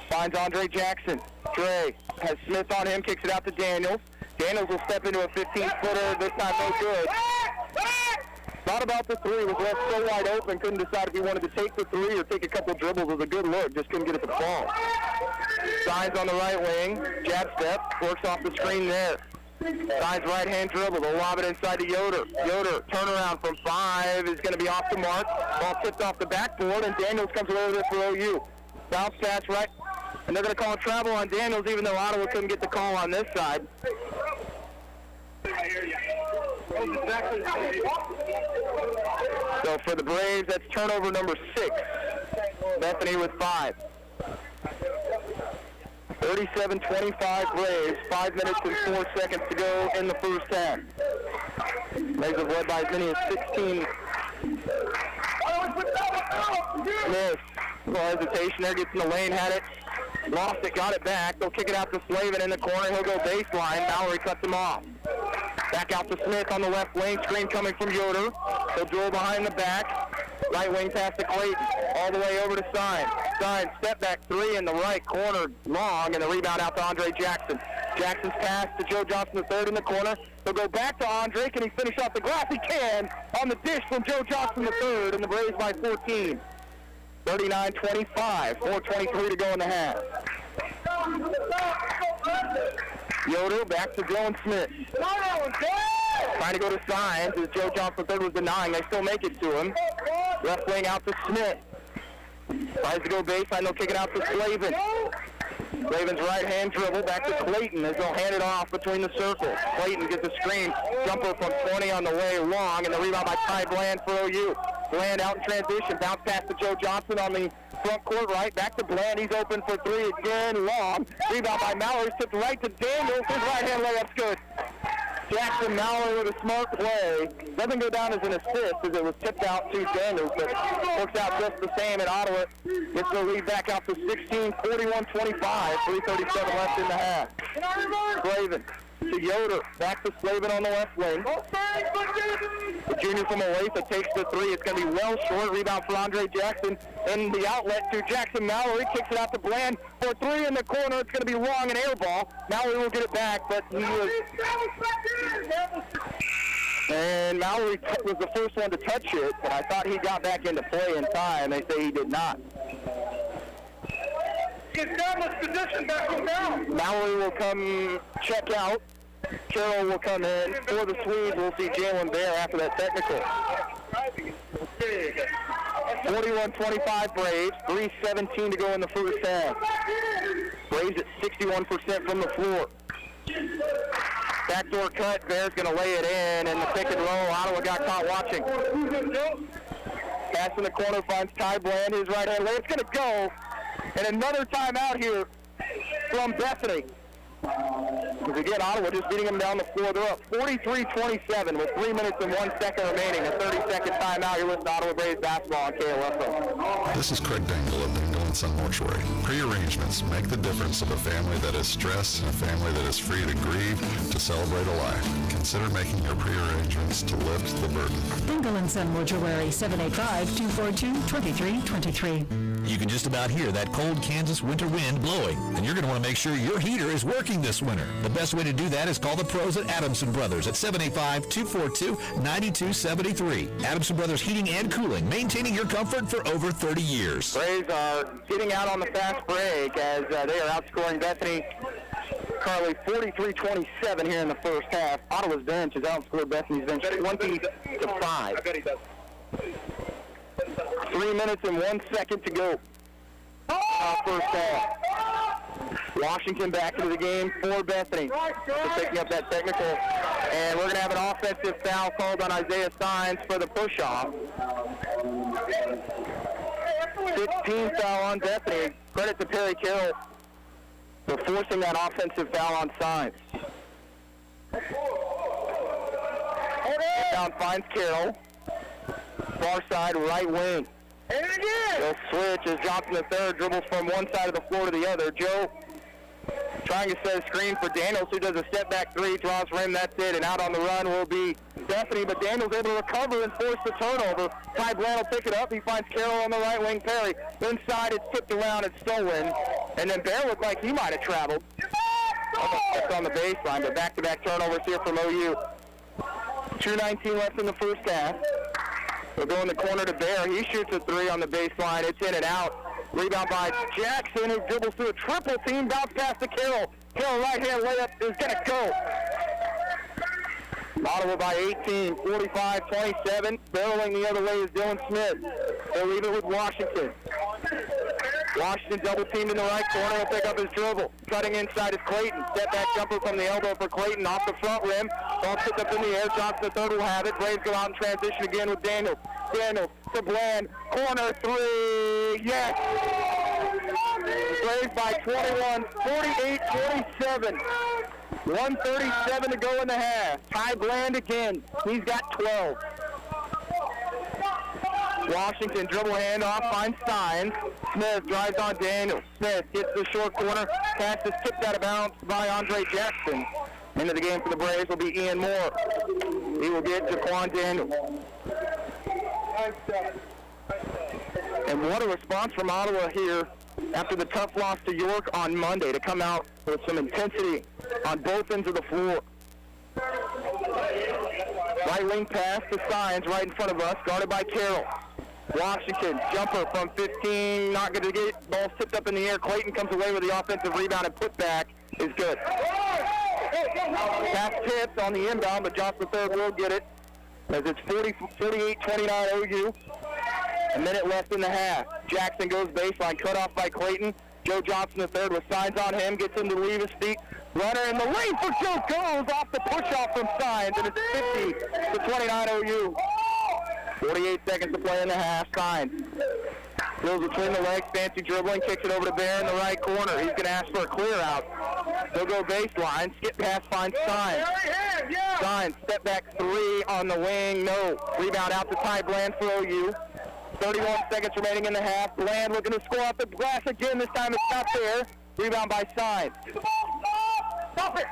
Finds Andre Jackson. Dre has Smith on him, kicks it out to Daniels. Daniels will step into a 15-footer, this time no good. Thought about the three, was left so wide open, couldn't decide if he wanted to take the three or take a couple dribbles. It was a good look, just couldn't get it to fall. Signs on the right wing, jab step, works off the screen there. Signs right-hand dribble, they'll lob it inside to Yoder. Yoder, turnaround from 5, is going to be off the mark. Ball tipped off the backboard, and Daniels comes away with it for OU. Bounce pass right, and they're going to call travel on Daniels, even though Ottawa couldn't get the call on this side. So for the Braves, that's turnover number 6. Bethany with 5. 37-25 Braves, 5 minutes and 4 seconds to go in the first half. Braves have led by as many as 16. Smith, little hesitation there, gets in the lane, had it, lost it, got it back. They'll kick it out to Slavin in the corner. He'll go baseline. Mallory cuts him off. Back out to Smith on the left wing. Screen coming from Yoder. He'll drill behind the back. Right wing pass to Clayton. All the way over to Stein. Stein, step back 3 in the right corner, long, and the rebound out to Andre Jackson. Jackson's pass to Joe Johnson III in the corner. He'll go back to Andre. Can he finish off the glass? He can on the dish from Joe Johnson III, and the Braves by 14. 39-25, 4:23 to go in the half. Yoder back to Dylan Smith. Trying to go to Signs as Joe Johnson III was denying. They still make it to him. Left wing out to Smith. Tries to go baseline. They'll kick it out to Slavin. Slavin's right-hand dribble back to Clayton as they'll hand it off between the circles. Clayton gets a screen. Jumper from 20 on the way long, and the rebound by Ty Bland for OU. Bland out in transition. Bounce pass to Joe Johnson on the front court right. Back to Bland. He's open for 3 again. Long. Rebound by Mallory. Tipped right to Daniels. His right-hand layup's good. Jackson Mallory with a smart play. Doesn't go down as an assist as it was tipped out to Daniels, but works out just the same, and Ottawa gets the lead back out to 16, 41-25, 3:37 left in the half. Slavin to Yoder, back to Slavin on the left wing. The junior from Olathe takes the 3. It's going to be well short. Rebound for Andre Jackson in the outlet to Jackson Mallory. Kicks it out to Bland for 3 in the corner. It's going to be long, an air ball. Mallory will get it back, but he was... And Mallory was the first one to touch it, but I thought he got back into play in time. They say he did not. Mallory will come check out. Carroll will come in. For the Swedes, we'll see Jalen Bear after that technical. 41-25 Braves, 3:17 to go in the first half. Braves at 61% from the floor. Backdoor cut, Bear's going to lay it in, and the pick and roll, Ottawa got caught watching. Pass in the corner finds Ty Bland, his right hand lay. It's going to go, and another timeout here from Bethany. Because again, Ottawa just beating them down the floor. They're up 43-27 with 3 minutes and 1 second remaining. A 30-second timeout. You're listening to Ottawa Braves basketball on KOFO. This is Craig Dangle of Dangle & Son Mortuary. Pre-arrangements make the difference of a family that is stressed and a family that is free to grieve, to celebrate a life. Consider making your pre-arrangements to lift the burden. Dangle & Son Mortuary, 785-242-2323. You can just about hear that cold Kansas winter wind blowing, and you're going to want to make sure your heater is working this winter. The best way to do that is call the pros at Adamson Brothers at 785-242-9273. Adamson Brothers Heating and Cooling, maintaining your comfort for over 30 years. Braves are getting out on the fast break as they are outscoring Bethany currently 43-27 here in the first half. Ottawa's bench has outscored Bethany's bench 20-5. 3 minutes and 1 second to go. First half. Washington back into the game for Bethany. They're picking up that technical. And we're going to have an offensive foul called on Isaiah Signs for the push-off. 15th foul on Bethany. Credit to Perry Carroll for forcing that offensive foul on Signs. Down finds Carroll. Far side right wing. Goes They'll switch as Johnson III dribbles from one side of the floor to the other. Joe trying to set a screen for Daniels, who does a step-back three, draws rim, that's it, and out on the run will be Bethany, but Daniels able to recover and force the turnover. Ty Bland will pick it up. He finds Carroll on the right wing. Perry inside, it's tipped around, it's stolen, and then Bear looked like he might have traveled. Almost on the baseline, but back-to-back turnovers here from OU. 2:19 left in the first half. They'll go in the corner to Bear. He shoots a three on the baseline. It's in and out. Rebound by Jackson, who dribbles through a triple team. Bounce pass to Carroll. Carroll right-hand layup is going to go. Ottawa by 18, 45-27. Barreling the other way is Dylan Smith. They'll leave it with Washington. Washington double teamed in the right corner. He'll pick up his dribble. Cutting inside is Clayton. Step back jumper from the elbow for Clayton off the front rim. Ball tipped up in the air. Johnson III will have it. Braves go out in transition again with Daniels. Daniels to Bland. Corner three. Yes! Braves by 21, 48-27. 1:37 to go in the half. Ty Bland again. He's got 12. Washington dribble handoff, finds Steins. Smith drives on Daniels. Smith gets the short corner. Pass is tipped out of bounds by Andre Jackson. Into the game for the Braves will be Ian Moore. He will get Jaquan Daniels. And what a response from Ottawa here after the tough loss to York on Monday to come out with some intensity on both ends of the floor. Right wing pass to Steins right in front of us, guarded by Carroll. Washington, jumper from 15, not going to get it. Ball tipped up in the air. Clayton comes away with the offensive rebound and putback is good. Pass tipped on the inbound, but Johnson III will get it as it's 48-29 OU. A minute left in the half. Jackson goes baseline, cut off by Clayton. Joe Johnson III with signs on him, gets him to leave his feet. Runner in the lane for Joe goes off the push-off from Signs, and it's 50-29 OU. 48 seconds to play in the half. Signs goes between the legs, fancy dribbling, kicks it over to Bear in the right corner. He's going to ask for a clear out. They'll go baseline, skip pass, finds Signs. Signs, step back three on the wing, no. Rebound out to Ty Bland for OU. 31 seconds remaining in the half. Bland looking to score off the glass again. This time it's not there. Rebound by Signs. Stop it!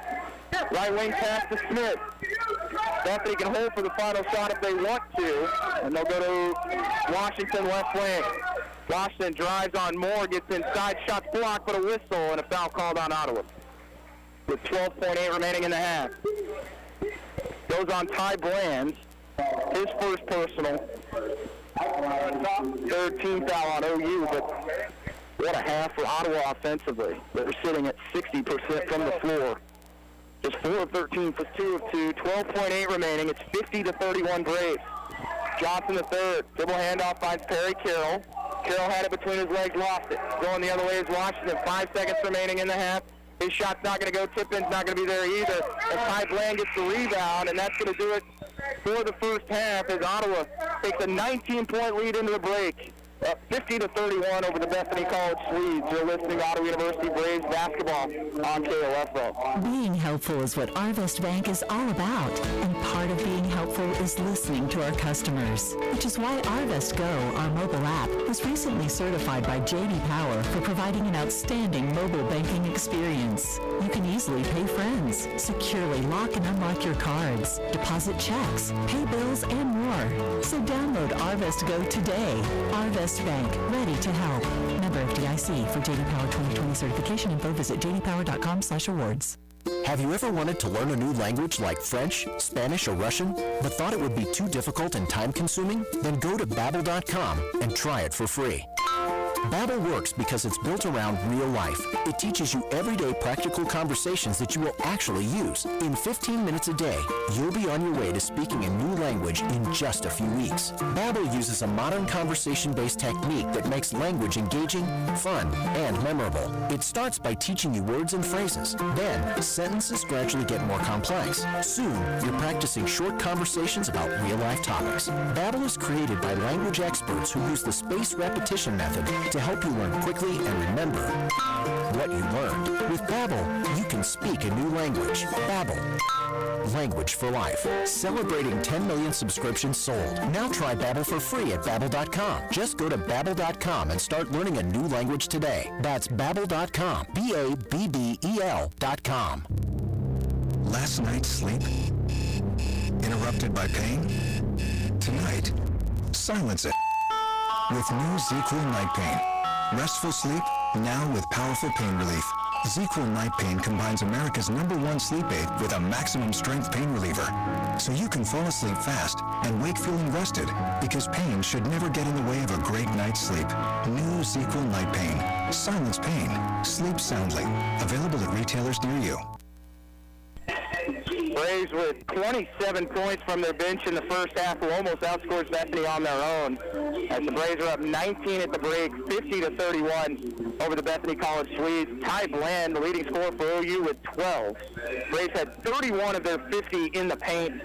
Right wing pass to Smith. Bethany can hold for the final shot if they want to. And they'll go to Washington left wing. Washington drives on Moore, gets inside, shots blocked, but a whistle and a foul called on Ottawa. With 12.8 remaining in the half. Goes on Ty Bland. His first personal. Third team foul on OU, but what a half for Ottawa offensively. They're sitting at 60% from the floor. Just 4 of 13 for 2 of 2. 12.8 remaining. It's 50-31 Braves. Johnson the third. Dribble handoff finds Perry Carroll. Carroll had it between his legs, lost it. Going the other way is Washington. 5 seconds remaining in the half. His shot's not going to go. Tip-in's not going to be there either. And Ty Bland gets the rebound, and that's going to do it for the first half as Ottawa takes a 19-point lead into the break. 50-31 over the Bethany College Swedes. You're listening to Ottawa University Braves basketball on KOFO. Being helpful is what Arvest Bank is all about, and part of being helpful is listening to our customers, which is why Arvest Go, our mobile app, was recently certified by J.D. Power for providing an outstanding mobile banking experience. You can easily pay friends, securely lock and unlock your cards, deposit checks, pay bills, and more. So download Arvest Go today. Arvest Bank, ready to help. Member FDIC. For J.D. Power 2020 certification info, visit jdpower.com/awards. Have you ever wanted to learn a new language like French, Spanish, or Russian, but thought it would be too difficult and time-consuming? Then go to Babbel.com and try it for free. Babbel works because it's built around real life. It teaches you everyday practical conversations that you will actually use. In 15 minutes a day, you'll be on your way to speaking a new language in just a few weeks. Babbel uses a modern conversation-based technique that makes language engaging, fun, and memorable. It starts by teaching you words and phrases. Then, sentences gradually get more complex. Soon, you're practicing short conversations about real-life topics. Babbel is created by language experts who use the spaced repetition method to help you learn quickly and remember what you learned. With Babbel, you can speak a new language. Babbel. Language for life. Celebrating 10 million subscriptions sold. Now try Babbel for free at Babbel.com. Just go to Babbel.com and start learning a new language today. That's Babbel.com. Babbel.com. Last night's sleep? Interrupted by pain? Tonight, silence it with new ZQL Night Pain. Restful sleep, now with powerful pain relief. ZQL Night Pain combines America's #1 sleep aid with a maximum strength pain reliever. So you can fall asleep fast and wake feeling rested, because pain should never get in the way of a great night's sleep. New ZQL Night Pain. Silence pain. Sleep soundly. Available at retailers near you. Braves with 27 points from their bench in the first half will almost outscores Bethany on their own, as the Braves are up 19 at the break, 50-31 over the Bethany College Swedes. Ty Bland, the leading scorer for OU, with 12. Braves had 31 of their 50 in the paint,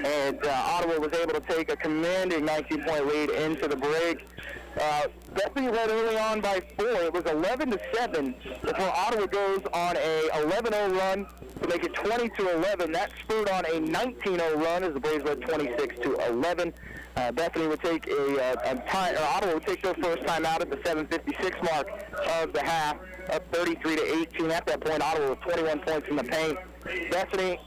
and Ottawa was able to take a commanding 19-point lead into the break. Bethany led early on by 4. It was 11-7 before Ottawa goes on a 11-0 run to make it 20-11. That spurred on a 19-0 run as the Braves led 26-11. Bethany would take Ottawa would take their first time out at the 7:56 mark of the half, up 33-18. At that point, Ottawa with 21 points in the paint. Bethany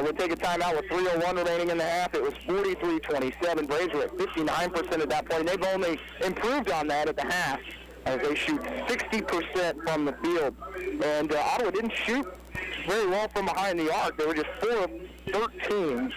would take a timeout with 3:01 remaining in the half. It was 43-27. Braves were at 59% at that point. And they've only improved on that at the half, as they shoot 60% from the field. And Ottawa didn't shoot very well from behind the arc. They were just 4 of 13,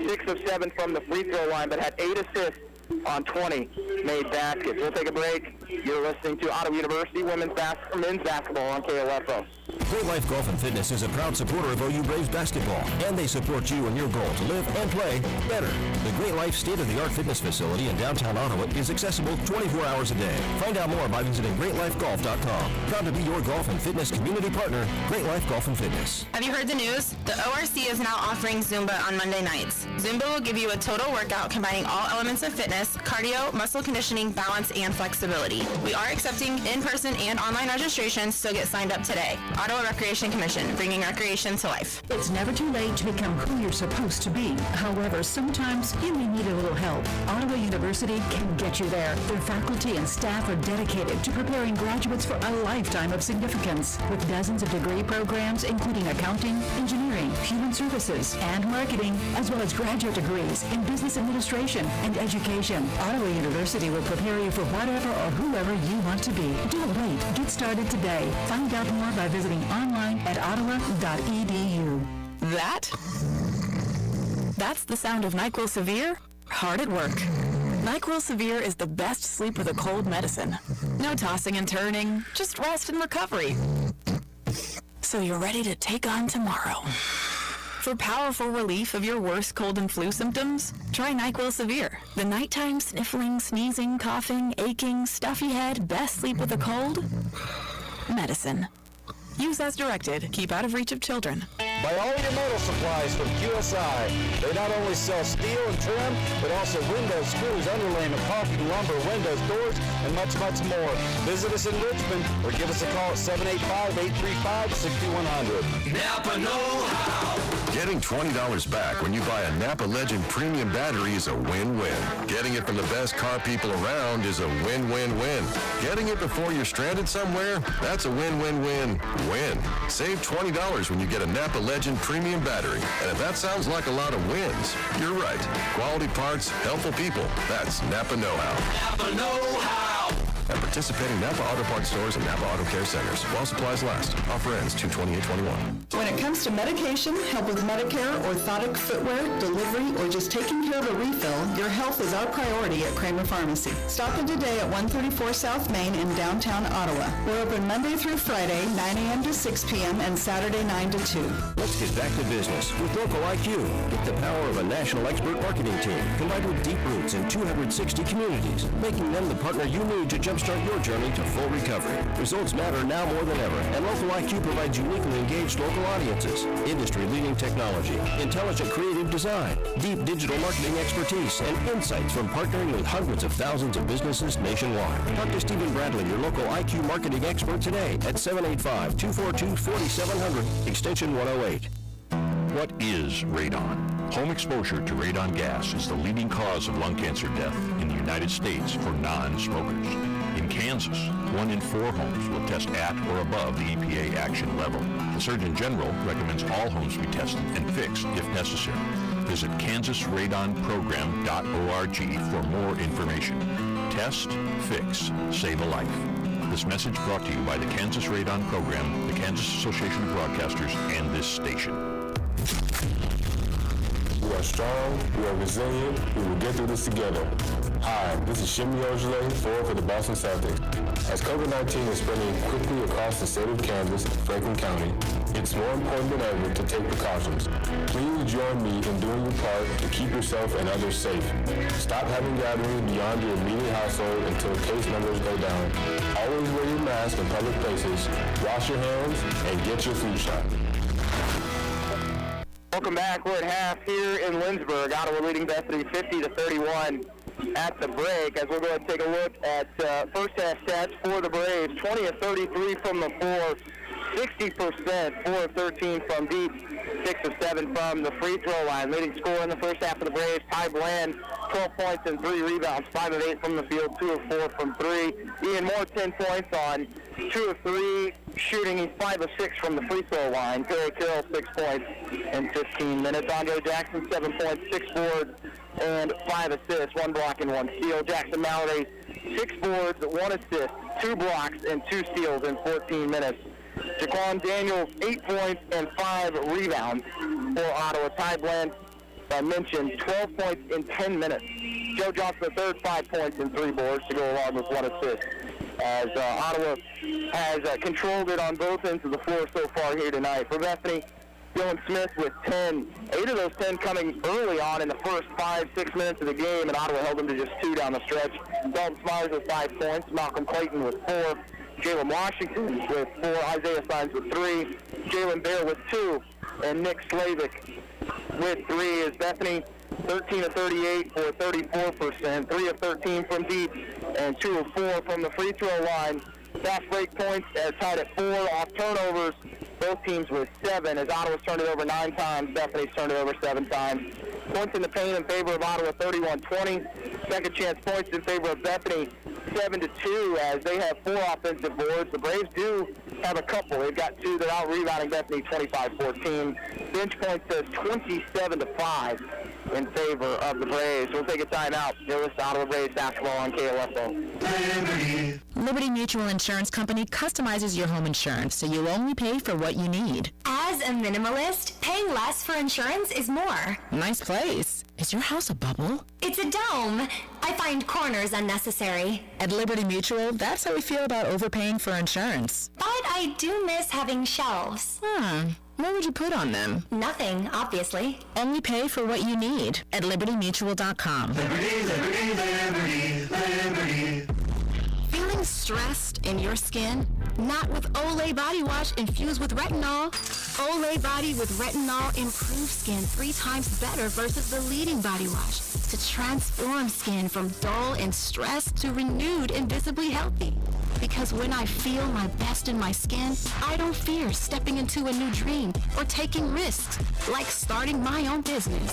6 of 7 from the free throw line, but had 8 assists on 20 made baskets. We'll take a break. You're listening to Ottawa University men's basketball on KOFO. Great Life Golf and Fitness is a proud supporter of OU Braves basketball, and they support you in your goal to live and play better. The Great Life state-of-the-art fitness facility in downtown Ottawa is accessible 24 hours a day. Find out more by visiting GreatLifeGolf.com. Proud to be your golf and fitness community partner, Great Life Golf and Fitness. Have you heard the news? The ORC is now offering Zumba on Monday nights. Zumba will give you a total workout combining all elements of fitness, cardio, muscle conditioning, balance, and flexibility. We are accepting in-person and online registrations, so get signed up today. Ottawa Recreation Commission, bringing recreation to life. It's never too late to become who you're supposed to be. However, sometimes you may need a little help. Ottawa University can get you there. Their faculty and staff are dedicated to preparing graduates for a lifetime of significance. With dozens of degree programs, including accounting, engineering, human services, and marketing, as well as graduate degrees in business administration and education, Ottawa University will prepare you for whatever or whoever you want to be. Don't wait. Get started today. Find out more by visiting online at ottawa.edu. That's the sound of NyQuil Severe hard at work. NyQuil Severe is the best sleep with a cold medicine. No tossing and turning, just rest and recovery. So you're ready to take on tomorrow. For powerful relief of your worst cold and flu symptoms, try NyQuil Severe. The nighttime sniffling, sneezing, coughing, aching, stuffy head, best sleep with a cold medicine. Use as directed. Keep out of reach of children. Buy all your metal supplies from QSI. They not only sell steel and trim, but also windows, screws, underlayment, caulking, lumber, windows, doors, and much, much more. Visit us in Richmond or give us a call at 785-835-6100. Napa know-how. Getting $20 back when you buy a Napa Legend premium battery is a win-win. Getting it from the best car people around is a win-win-win. Getting it before you're stranded somewhere, that's a win-win-win-win. Save $20 when you get a Napa Legend premium battery. And if that sounds like a lot of wins, you're right. Quality parts, helpful people. That's Napa know-how. Napa know-how. At participating Napa Auto Parts stores and Napa Auto Care Centers while supplies last. Offer ends 2/28/21. When it comes to medication, help with Medicare, orthotic footwear, delivery, or just taking care of a refill, your health is our priority at Kramer Pharmacy. Stop in today at 134 South Main in downtown Ottawa. We're open Monday through Friday, 9 a.m. to 6 p.m. and Saturday 9 to 2. Let's get back to business with Local IQ. Get the power of a national expert marketing team combined with deep roots in 260 communities, making them the partner you need to jumpstart your journey to full recovery. Results matter now more than ever, and Local IQ provides uniquely engaged local audiences, industry-leading technology, intelligent creative design, deep digital marketing expertise, and insights from partnering with hundreds of thousands of businesses nationwide. Talk to Stephen Bradley, your local IQ marketing expert today at 785-242-4700, extension 108. What is radon? Home exposure to radon gas is the leading cause of lung cancer death in the United States for non-smokers. In Kansas, 1 in 4 homes will test at or above the EPA action level. The Surgeon General recommends all homes be tested and fixed if necessary. Visit kansasradonprogram.org for more information. Test, fix, save a life. This message brought to you by the Kansas Radon Program, the Kansas Association of Broadcasters, and this station. We are strong, we are resilient, we will get through this together. Hi, this is Shimi Ojale, forward for the Boston Celtics. As COVID-19 is spreading quickly across the state of Kansas, Franklin County, it's more important than ever to take precautions. Please join me in doing your part to keep yourself and others safe. Stop having gatherings beyond your immediate household until case numbers go down. Always wear your mask in public places, wash your hands, and get your flu shot. Welcome back. We're at half here in Lindsborg. Ottawa leading Bethany 50-31 at the break. As we'll go ahead and take a look at first half stats for the Braves. 20 of 33 from the floor, 60%, 4 of 13 from deep, 6 of 7 from the free throw line. Leading scorer in the first half of the Braves, Ty Bland, 12 points and 3 rebounds, 5 of 8 from the field, 2 of 4 from 3. Ian Moore, 10 points on 2 of 3 shooting. He's 5 of 6 from the free throw line. Perry Carroll, 6 points in 15 minutes. Andre Jackson, 7 points, 6 boards, and 5 assists, 1 block and 1 steal. Jackson Mallory, 6 boards, 1 assist, 2 blocks, and 2 steals in 14 minutes. Jaquan Daniels, 8 points and 5 rebounds for Ottawa. Ty Bland, I mentioned, 12 points in 10 minutes. Joe Johnson III, 5 points and 3 boards to go along with 1 assist. As Ottawa has controlled it on both ends of the floor so far here tonight. For Bethany, Dylan Smith with 10. 8 of those 10 coming early on in the first 5-6 minutes of the game, and Ottawa held them to just 2 down the stretch. Dalton Smyers with 5 points. Malcolm Clayton with 4. Jalen Washington with 4. Isaiah Signs with 3. Jalen Bear with 2. And Nick Slavik with 3. As Bethany 13 of 38 for 34%, 3 of 13 from deep, and 2 of 4 from the free throw line. Fast break points tied at 4. Off turnovers, both teams with 7, as Ottawa's turned it over 9 times, Bethany's turned it over 7 times. Points in the paint in favor of Ottawa, 31-20. Second chance points in favor of Bethany, 7-2, as they have 4 offensive boards. The Braves do have a couple. They've got 2 that out-rebounding Bethany, 25-14. Bench points says 27-5 in favor of the Braves. We'll take a timeout. You're listening to Ottawa Braves basketball on KOFO. Liberty Mutual Insurance Company customizes your home insurance, so you only pay for what you need. As a minimalist, paying less for insurance is more. Nice place. Is your house a bubble? It's a dome. I find corners unnecessary. At Liberty Mutual, that's how we feel about overpaying for insurance. But I do miss having shelves. What would you put on them? Nothing, obviously. Only pay for what you need at libertymutual.com. Liberty, liberty, liberty, liberty. Feeling stressed in your skin? Not with Olay Body Wash infused with retinol. Olay Body with retinol improves skin 3 times better versus the leading body wash to transform skin from dull and stressed to renewed and visibly healthy. Because when I feel my best in my skin, I don't fear stepping into a new dream or taking risks, like starting my own business.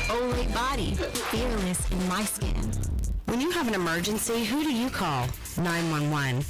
Olay Body, fearless in my skin. When you have an emergency, who do you call? 911.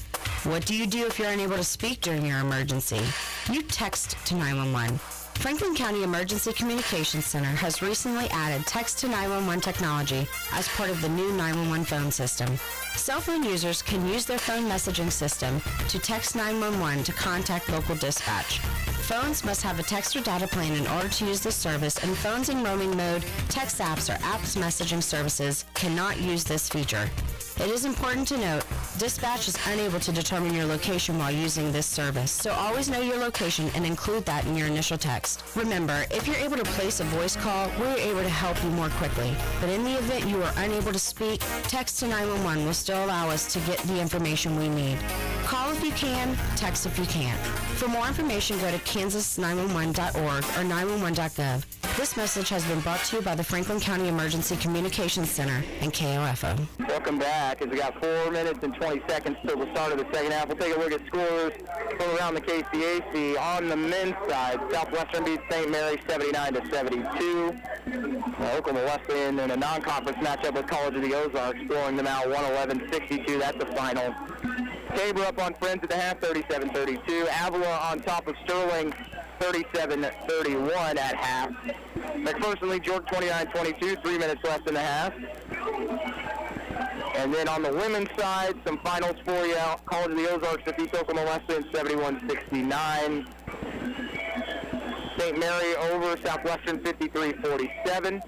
What do you do if you're unable to speak during your emergency? You text to 911. Franklin County Emergency Communications Center has recently added text to 911 technology as part of the new 911 phone system. Cell phone users can use their phone messaging system to text 911 to contact local dispatch. Phones must have a text or data plan in order to use this service, and phones in roaming mode, text apps, or apps messaging services cannot use this feature. It is important to note, dispatch is unable to determine your location while using this service, so always know your location and include that in your initial text. Remember, if you're able to place a voice call, we're able to help you more quickly. But in the event you are unable to speak, text to 911 will still allow us to get the information we need. Call if you can, text if you can't. For more information, go to kansas911.org or 911.gov. This message has been brought to you by the Franklin County Emergency Communications Center and KOFO. Welcome back. As we got 4 minutes and 20 seconds till the start of the second half, we'll take a look at scores from around the KCAC. On the men's side, Southwestern beats St. Mary 79-72. Oklahoma Wesleyan in a non-conference matchup with College of the Ozarks, blowing them out 111-62. That's the final. Tabor up on Friends at the half, 37-32. Avila on top of Sterling, 37-31 at half. McPherson leads York 29-22, 3 minutes left in the half. And then on the women's side, some finals for you. College of the Ozarks defeats Oklahoma Wesleyan 71-69. St. Mary over Southwestern 53-47.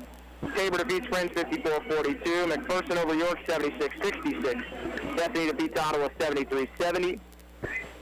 Tabor defeats Friends 54-42. McPherson over York 76-66. Bethany defeats Ottawa 73-70.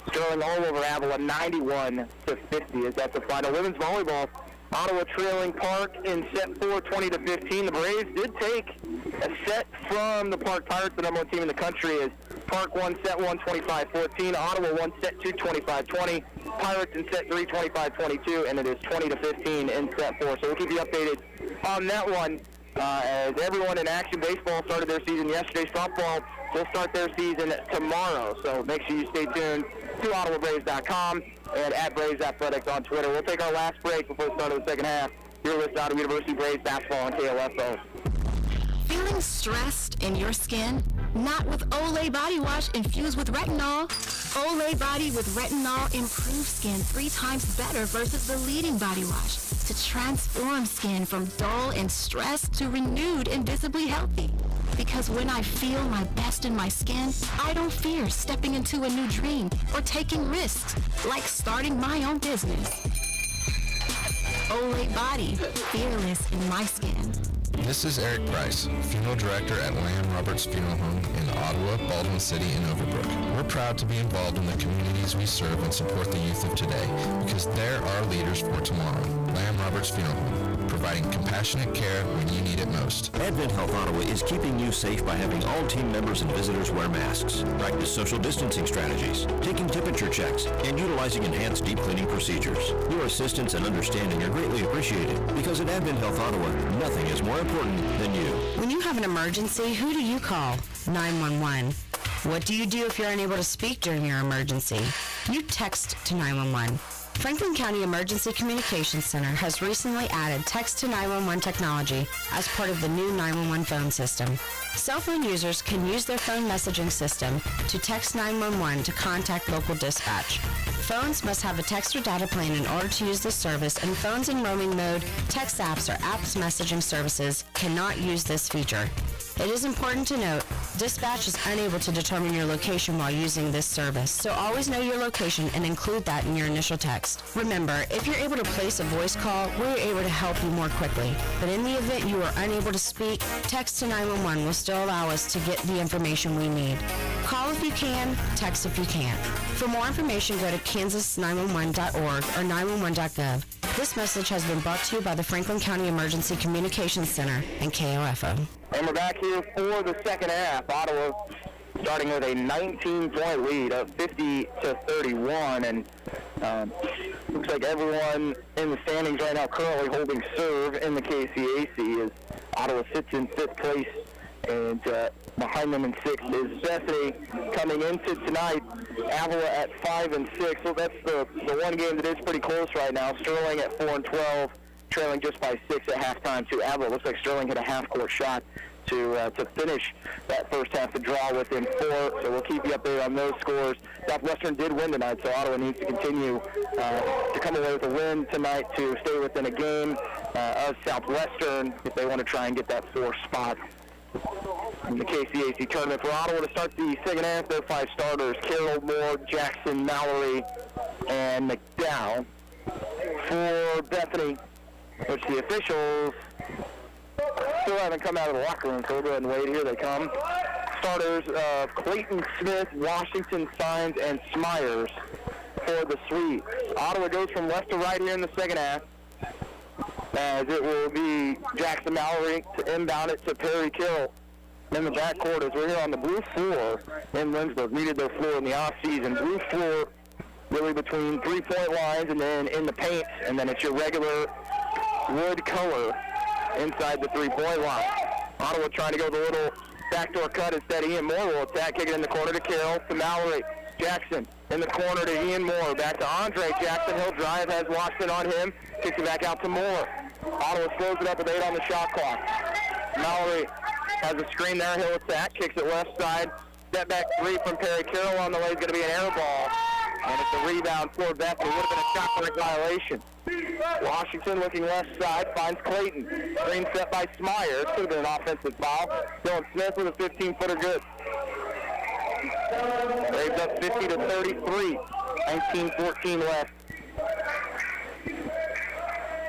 Sterling all over Avila 91-50 as that's the final. Women's volleyball, Ottawa trailing Park in set 4 20-15. The Braves did take a set from the Park Pirates, the number 1 team in the country, as Park won set 1 25-14. Ottawa won set 2 25-20. Pirates in set 3 25-22, and it is 20-15 in set 4. So we'll keep you updated on that one as everyone in action. Baseball started their season yesterday. Softball will start their season tomorrow. So make sure you stay tuned to OttawaBraves.com and at Braves Athletics on Twitter. We'll take our last break before the start of the second half. You're listening to Ottawa University Braves basketball on KOFO. Feeling stressed in your skin? Not with Olay Body Wash infused with retinol. Olay Body with retinol improves skin 3 times better versus the leading body wash to transform skin from dull and stressed to renewed and visibly healthy. Because when I feel my best in my skin, I don't fear stepping into a new dream or taking risks, like starting my own business. Olay Body, fearless in my skin. This is Eric Price, Funeral Director at Lamb Roberts Funeral Home in Ottawa, Baldwin City, and Overbrook. We're proud to be involved in the communities we serve and support the youth of today because they're our leaders for tomorrow. Lamb Roberts Funeral Home, providing compassionate care when you need it most. Advent Health Ottawa is keeping you safe by having all team members and visitors wear masks, practice social distancing strategies, taking temperature checks, and utilizing enhanced deep cleaning procedures. Your assistance and understanding are greatly appreciated because at Advent Health Ottawa, nothing is more important than you. When you have an emergency, who do you call? 911. What do you do if you're unable to speak during your emergency? You text to 911. Franklin County Emergency Communications Center has recently added text to 911 technology as part of the new 911 phone system. Cell phone users can use their phone messaging system to text 911 to contact local dispatch. Phones must have a text or data plan in order to use this service, and phones in roaming mode, text apps, or apps messaging services cannot use this feature. It is important to note, dispatch is unable to determine your location while using this service, so always know your location and include that in your initial text. Remember, if you're able to place a voice call, we're able to help you more quickly. But in the event you are unable to speak, text to 911 will still allow us to get the information we need. Call if you can, text if you can't. For more information, go to kansas911.org or 911.gov. This message has been brought to you by the Franklin County Emergency Communications Center and KOFO. And we're back here for the second half. Ottawa starting with a 19-point lead of 50-31, and looks like everyone in the standings right now currently holding serve in the KCAC as Ottawa sits in 5th place, and behind them in 6th is Bethany coming into tonight. Avila at 5-6, so that's the one game that is pretty close right now. Sterling at 4-12. Trailing just by 6 at halftime to Avila. Looks like Sterling hit a half-court shot to finish that first half to draw within 4. So we'll keep you updated on those scores. Southwestern did win tonight, so Ottawa needs to continue to come away with a win tonight to stay within a game of Southwestern if they want to try and get that 4th spot in the KCAC tournament. For Ottawa to start the second half, their 5 starters: Carroll, Moore, Jackson, Mallory, and McDowell. For Bethany, which the officials still haven't come out of the locker room, so we'll go ahead and wait. Here they come. Starters of Clayton Smith, Washington Signs, and Smyers for the Swedes. Ottawa goes from left to right here in the second half, as it will be Jackson Mallory to inbound it to Perry Kill in the backcourt as we're here on the blue floor in Lindsburg. Needed their floor in the off-season. Blue floor really between 3-point lines and then in the paint, and then it's your regular wood color inside the three-point line. Ottawa trying to go the little backdoor cut instead. Ian Moore will attack, kick it in the corner to Carroll, to Mallory. Jackson in the corner to Ian Moore. Back to Andre Jackson. He'll drive, has Washington on him. Kicks it back out to Moore. Ottawa slows it up with 8 on the shot clock. Mallory has a screen there. He'll attack, kicks it left side. Step back three from Perry Carroll on the way is going to be an air ball. And it's a rebound for Bethany. Would have been a shot clock violation. Washington looking left side, finds Clayton. Screen set by Smyers. Could have been an offensive foul. Dylan Smith with a 15-footer good. Braves up 50-33. 19-14 left.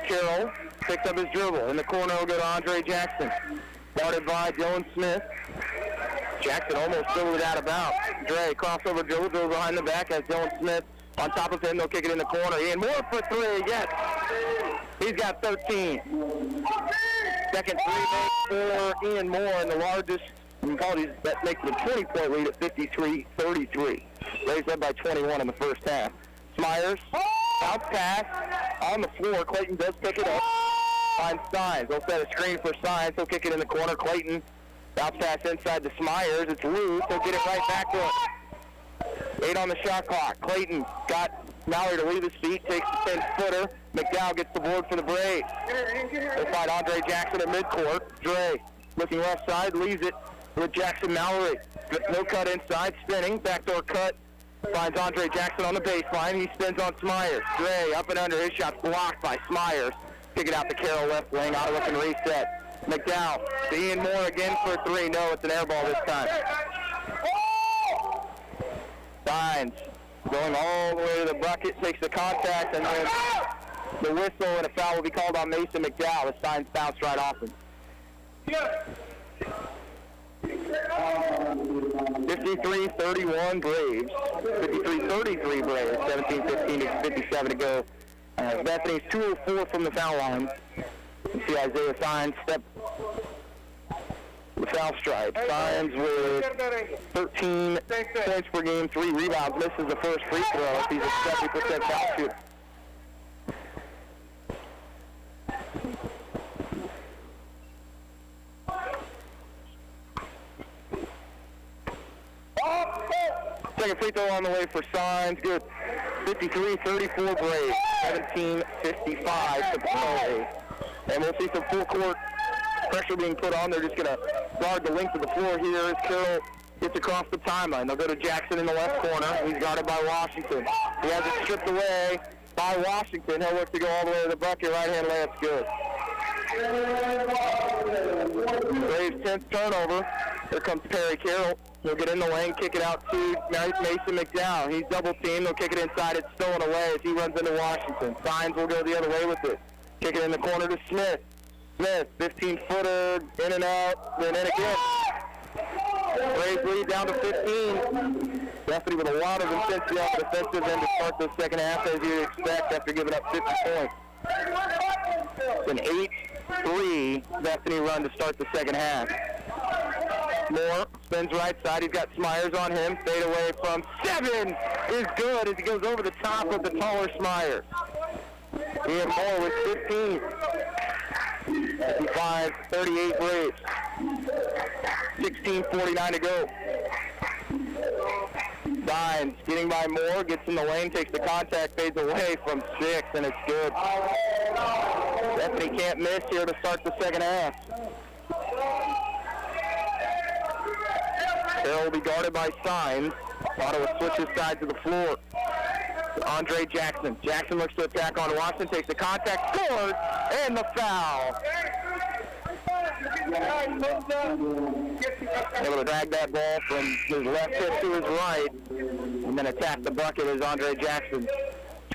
Carroll picks up his dribble. In the corner will go to Andre Jackson. Guarded by Dylan Smith. Jackson almost dribbled it out of bounds. Dre, crossover dribble behind the back as Dylan Smith on top of him. They'll kick it in the corner. Ian Moore for three. Yes. He's got 13. Second three made for Ian Moore, and the largest, that makes it a 20-point lead at 53-33. Raised up by 21 in the first half. Smyers, bounce pass on the floor. Clayton does pick it up. Finds Steins. They'll set a screen for Steins. He'll kick it in the corner. Clayton, bounce pass inside to Smyers. It's loose. He'll get it right back to him. 8 on the shot clock. Clayton got Mallory to leave his feet, takes the 10-footer. McDowell gets the board for the Braves. They'll find Andre Jackson at midcourt. Dre looking left side, leaves it with Jackson Mallory. No cut inside, spinning, backdoor cut. Finds Andre Jackson on the baseline. He spins on Smyers. Dre up and under. His shot's blocked by Smyers. Kick it out to Carroll left wing. Ottawa can reset. McDowell to Ian Moore again for three. No, it's an air ball this time. Steins going all the way to the bucket, takes the contact, and then the whistle and a foul will be called on Mason McDowell. The Steins bounced right off him. 53-31 Braves. 53-33 Braves. 17-15-57 to go. Bethany's 2-4 from the foul line. You see Isaiah Steins step the foul stripe. Steins with 13 points per game, 3 rebounds, misses the first free throw. He's a 70% foul shooter. Second free throw on the way for Steins. Good. 53-34 Braves. 17-55 to play. And we'll see some full court pressure being put on. They're just going to guard the length of the floor here as Carroll gets across the timeline. They'll go to Jackson in the left corner. He's guarded by Washington. He has it stripped away by Washington. He'll look to go all the way to the bucket. Right-hand layup's good. Braves 10th turnover. Here comes Perry Carroll. He'll get in the lane, kick it out to Mason McDowell. He's double-teamed. They'll kick it inside. It's stolen away as he runs into Washington. Steins will go the other way with it. Kick it in the corner to Smith. Smith, 15-footer, in and out, then in again. Braves lead down to 15. Bethany with a lot of intensity on the defensive end to start the second half, as you'd expect after giving up 50 points. It's an 8-3 Bethany run to start the second half. Moore spins right side. He's got Smyers on him. Fade away from 7 is good as he goes over the top of the taller Smyers. Ian Moore with 15. 55-38 Braves. 16:49 to go. Steins getting by Moore, gets in the lane, takes the contact, fades away from 6, and it's good. Bethany can't miss here to start the second half. Carroll will be guarded by Steins. Ottawa switches sides of the floor. Andre Jackson. Jackson looks to attack on Watson, takes the contact, scores, and the foul. Able to drag that ball from his left hip to his right, and then attack the bucket as Andre Jackson.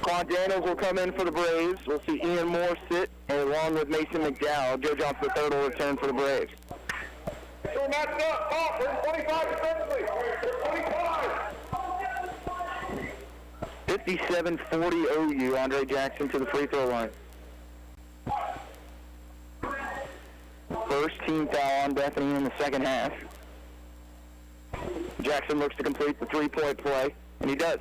Quan Daniels will come in for the Braves. We'll see Ian Moore sit, along with Mason McDowell. Joe Johnson III will return for the Braves. 57-40 OU. Andre Jackson to the free throw line. First team foul on Bethany in the second half. Jackson looks to complete the three-point play, and he does.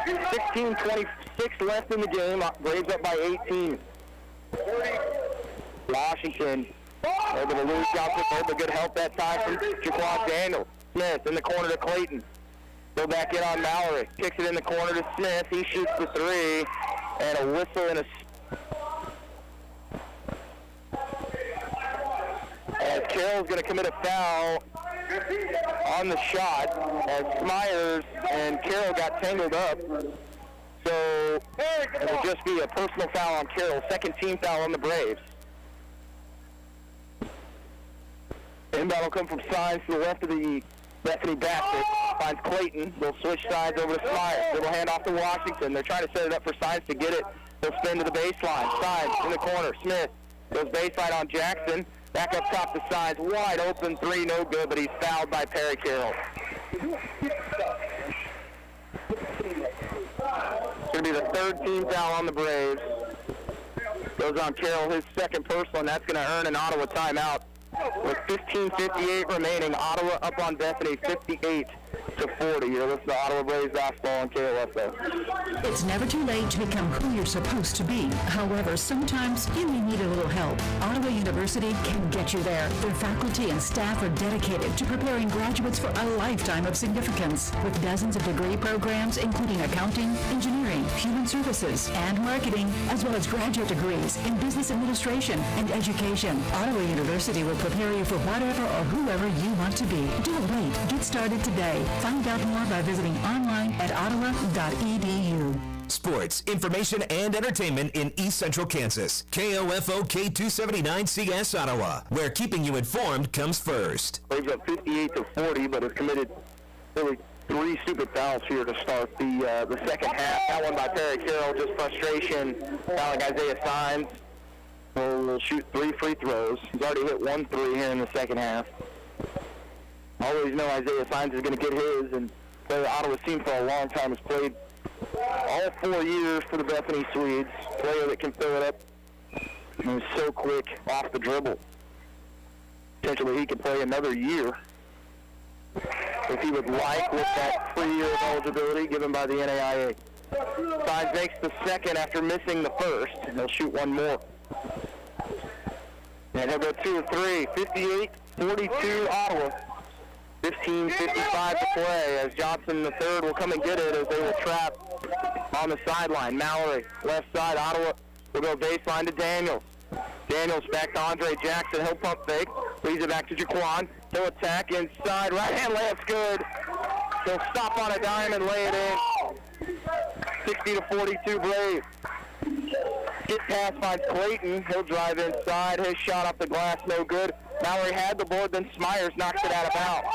16:26 left in the game. Braves up by 18. Washington able to lose Johnson, but good help that time from Jaquan Daniels. Smith in the corner to Clayton. Go back in on Mallory. Kicks it in the corner to Smith. He shoots the three. And a whistle and a... As Carroll's going to commit a foul on the shot as Smyers and Carroll got tangled up. So it'll just be a personal foul on Carroll. Second team foul on the Braves. Inbound will come from Signs to the left of the Bethany basket. Finds Clayton. They'll switch sides over to Smyers. They will hand off to Washington. They're trying to set it up for Signs to get it. They'll spin to the baseline. Signs in the corner. Smith goes baseline on Jackson. Back up top to Signs. Wide open three, no good, but he's fouled by Perry Carroll. It's going to be the third team foul on the Braves. Goes on Carroll, his second personal, and that's going to earn an Ottawa timeout. With 15:58 remaining, Ottawa up on Bethany 58-40. You're listening to Ottawa Braves basketball on KOFO. It's never too late to become who you're supposed to be. However, sometimes you may need a little help. Ottawa University can get you there. Their faculty and staff are dedicated to preparing graduates for a lifetime of significance. With dozens of degree programs, including accounting, engineering, human services, and marketing, as well as graduate degrees in business administration and education. Ottawa University will prepare you for whatever or whoever you want to be. Don't wait. Get started today. Find out more by visiting online at ottawa.edu. Sports, information, and entertainment in East Central Kansas. KOFO K279CS Ottawa, where keeping you informed comes first. Braves up 58-40, but has committed really three stupid fouls here to start the second half. That one by Perry Carroll, just frustration. Fouling Isaiah Signs. Will shoot 3 free throws. He's already hit 1 3 here in the second half. Always know Isaiah Signs is going to get his, and the Ottawa team for a long time has played all 4 years for the Bethany Swedes. Player that can fill it up. And he's so quick off the dribble. Potentially he could play another year if he would like, with that 3-year eligibility given by the NAIA. Signs makes the second after missing the first, and he'll shoot one more. And he'll go 2 of 3. 58-42 Ottawa. 15:55 to play as Johnson the third will come and get it as they will trap on the sideline. Mallory, left side, Ottawa will go baseline to Daniels. Daniels back to Andre Jackson. He'll pump fake. Leaves it back to Jaquan. He'll attack inside. Right hand layup's good. He'll stop on a dime and lay it in. 60-42 Braves. Skip pass finds Clayton. He'll drive inside. His shot off the glass, no good. Mallory had the board, then Smyers knocks it out of bounds.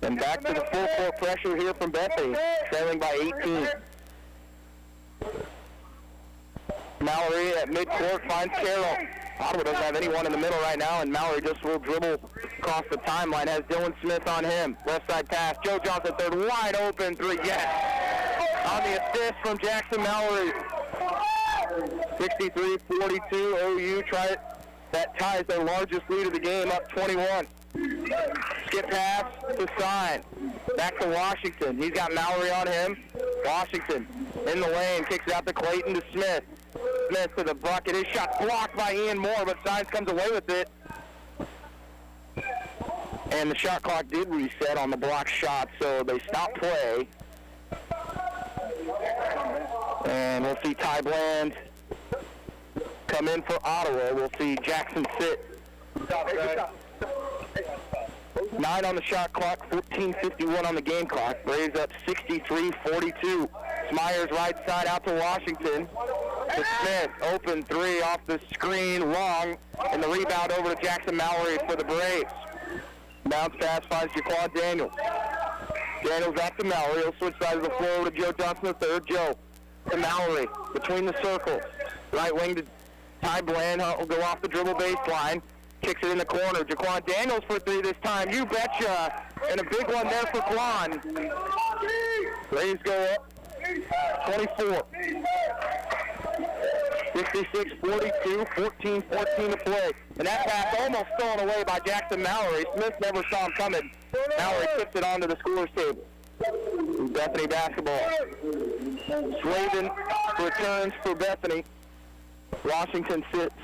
And back to the full court pressure here from Bethany, trailing by 18. Mallory at midcourt finds Carroll. Ottawa doesn't have anyone in the middle right now, and Mallory just will dribble across the timeline. Has Dylan Smith on him. Left side pass. Joe Johnson third, wide open three. Yes! On the assist from Jackson Mallory. 63-42. OU that ties their largest lead of the game, up 21. Skip pass to Sign. Back to Washington. He's got Mallory on him. Washington in the lane, kicks it out to Clayton to Smith. Smith to the bucket. His shot blocked by Ian Moore, but Signs comes away with it. And the shot clock did reset on the block shot, so they stopped play. And we'll see Ty Bland come in for Ottawa. We'll see Jackson sit. 9 on the shot clock, 14:51 on the game clock. Braves up 63-42. Smyers right side out to Washington. To Smith, open three off the screen, long, and the rebound over to Jackson Mallory for the Braves. Bounce pass finds Jaquan Daniels. Daniels out to Mallory. He'll switch sides of the floor over to Joe Johnson the third. Joe to Mallory between the circles. Right wing to Ty Bland. Will go off the dribble baseline. Kicks it in the corner. Jaquan Daniels for three this time. You betcha. And a big one there for Quan. Braves go up 24. 66-42, 14-14 to play. And that pass almost stolen away by Jackson Mallory. Smith never saw him coming. Mallory tips it onto the scorer's table. Bethany basketball. Slavin returns for Bethany. Washington sits.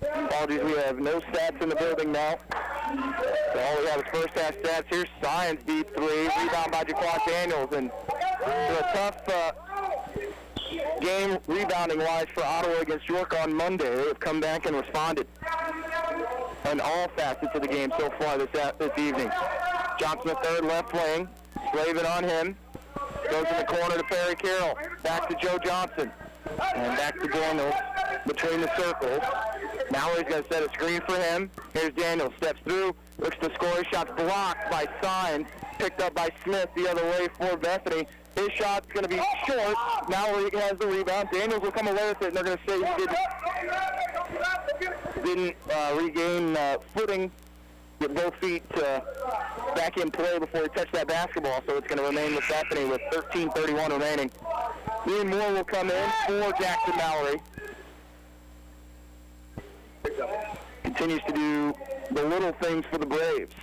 Apologies, we have no stats in the building now. So all we have is first half stats here. Science deep three. Rebound by Jaquan Daniels. And a tough game rebounding-wise for Ottawa against York on Monday. They have come back and responded on all facets of the game so far this evening. Johnson the third, left wing. Slavin on him. Goes in the corner to Perry Carroll. Back to Joe Johnson. And back to Daniels between the circles. Mallory's going to set a screen for him. Here's Daniels. Steps through. Looks to score. His shot's blocked by Signs. Picked up by Smith the other way for Bethany. His shot's going to be short. Mallory has the rebound. Daniels will come away with it, and they're going to say he didn't regain footing, get both feet back in play before he touched that basketball. So it's going to remain with Bethany with 13:31 remaining. Ian Moore will come in for Jackson Mallory. Continues to do the little things for the Braves.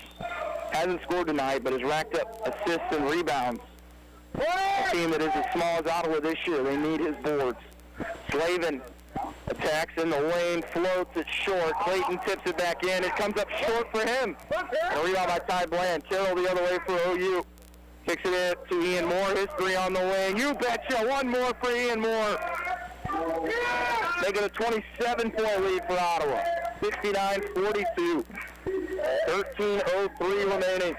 Hasn't scored tonight, but has racked up assists and rebounds. A team that is as small as Ottawa this year. They need his boards. Slavin attacks in the lane, floats it short. Clayton tips it back in. It comes up short for him. A rebound by Ty Bland. Carroll the other way for OU. Kicks it in to Ian Moore. His three on the wing. You betcha. One more for Ian Moore. Making a 27-point lead for Ottawa. 69-42. 13:03 remaining.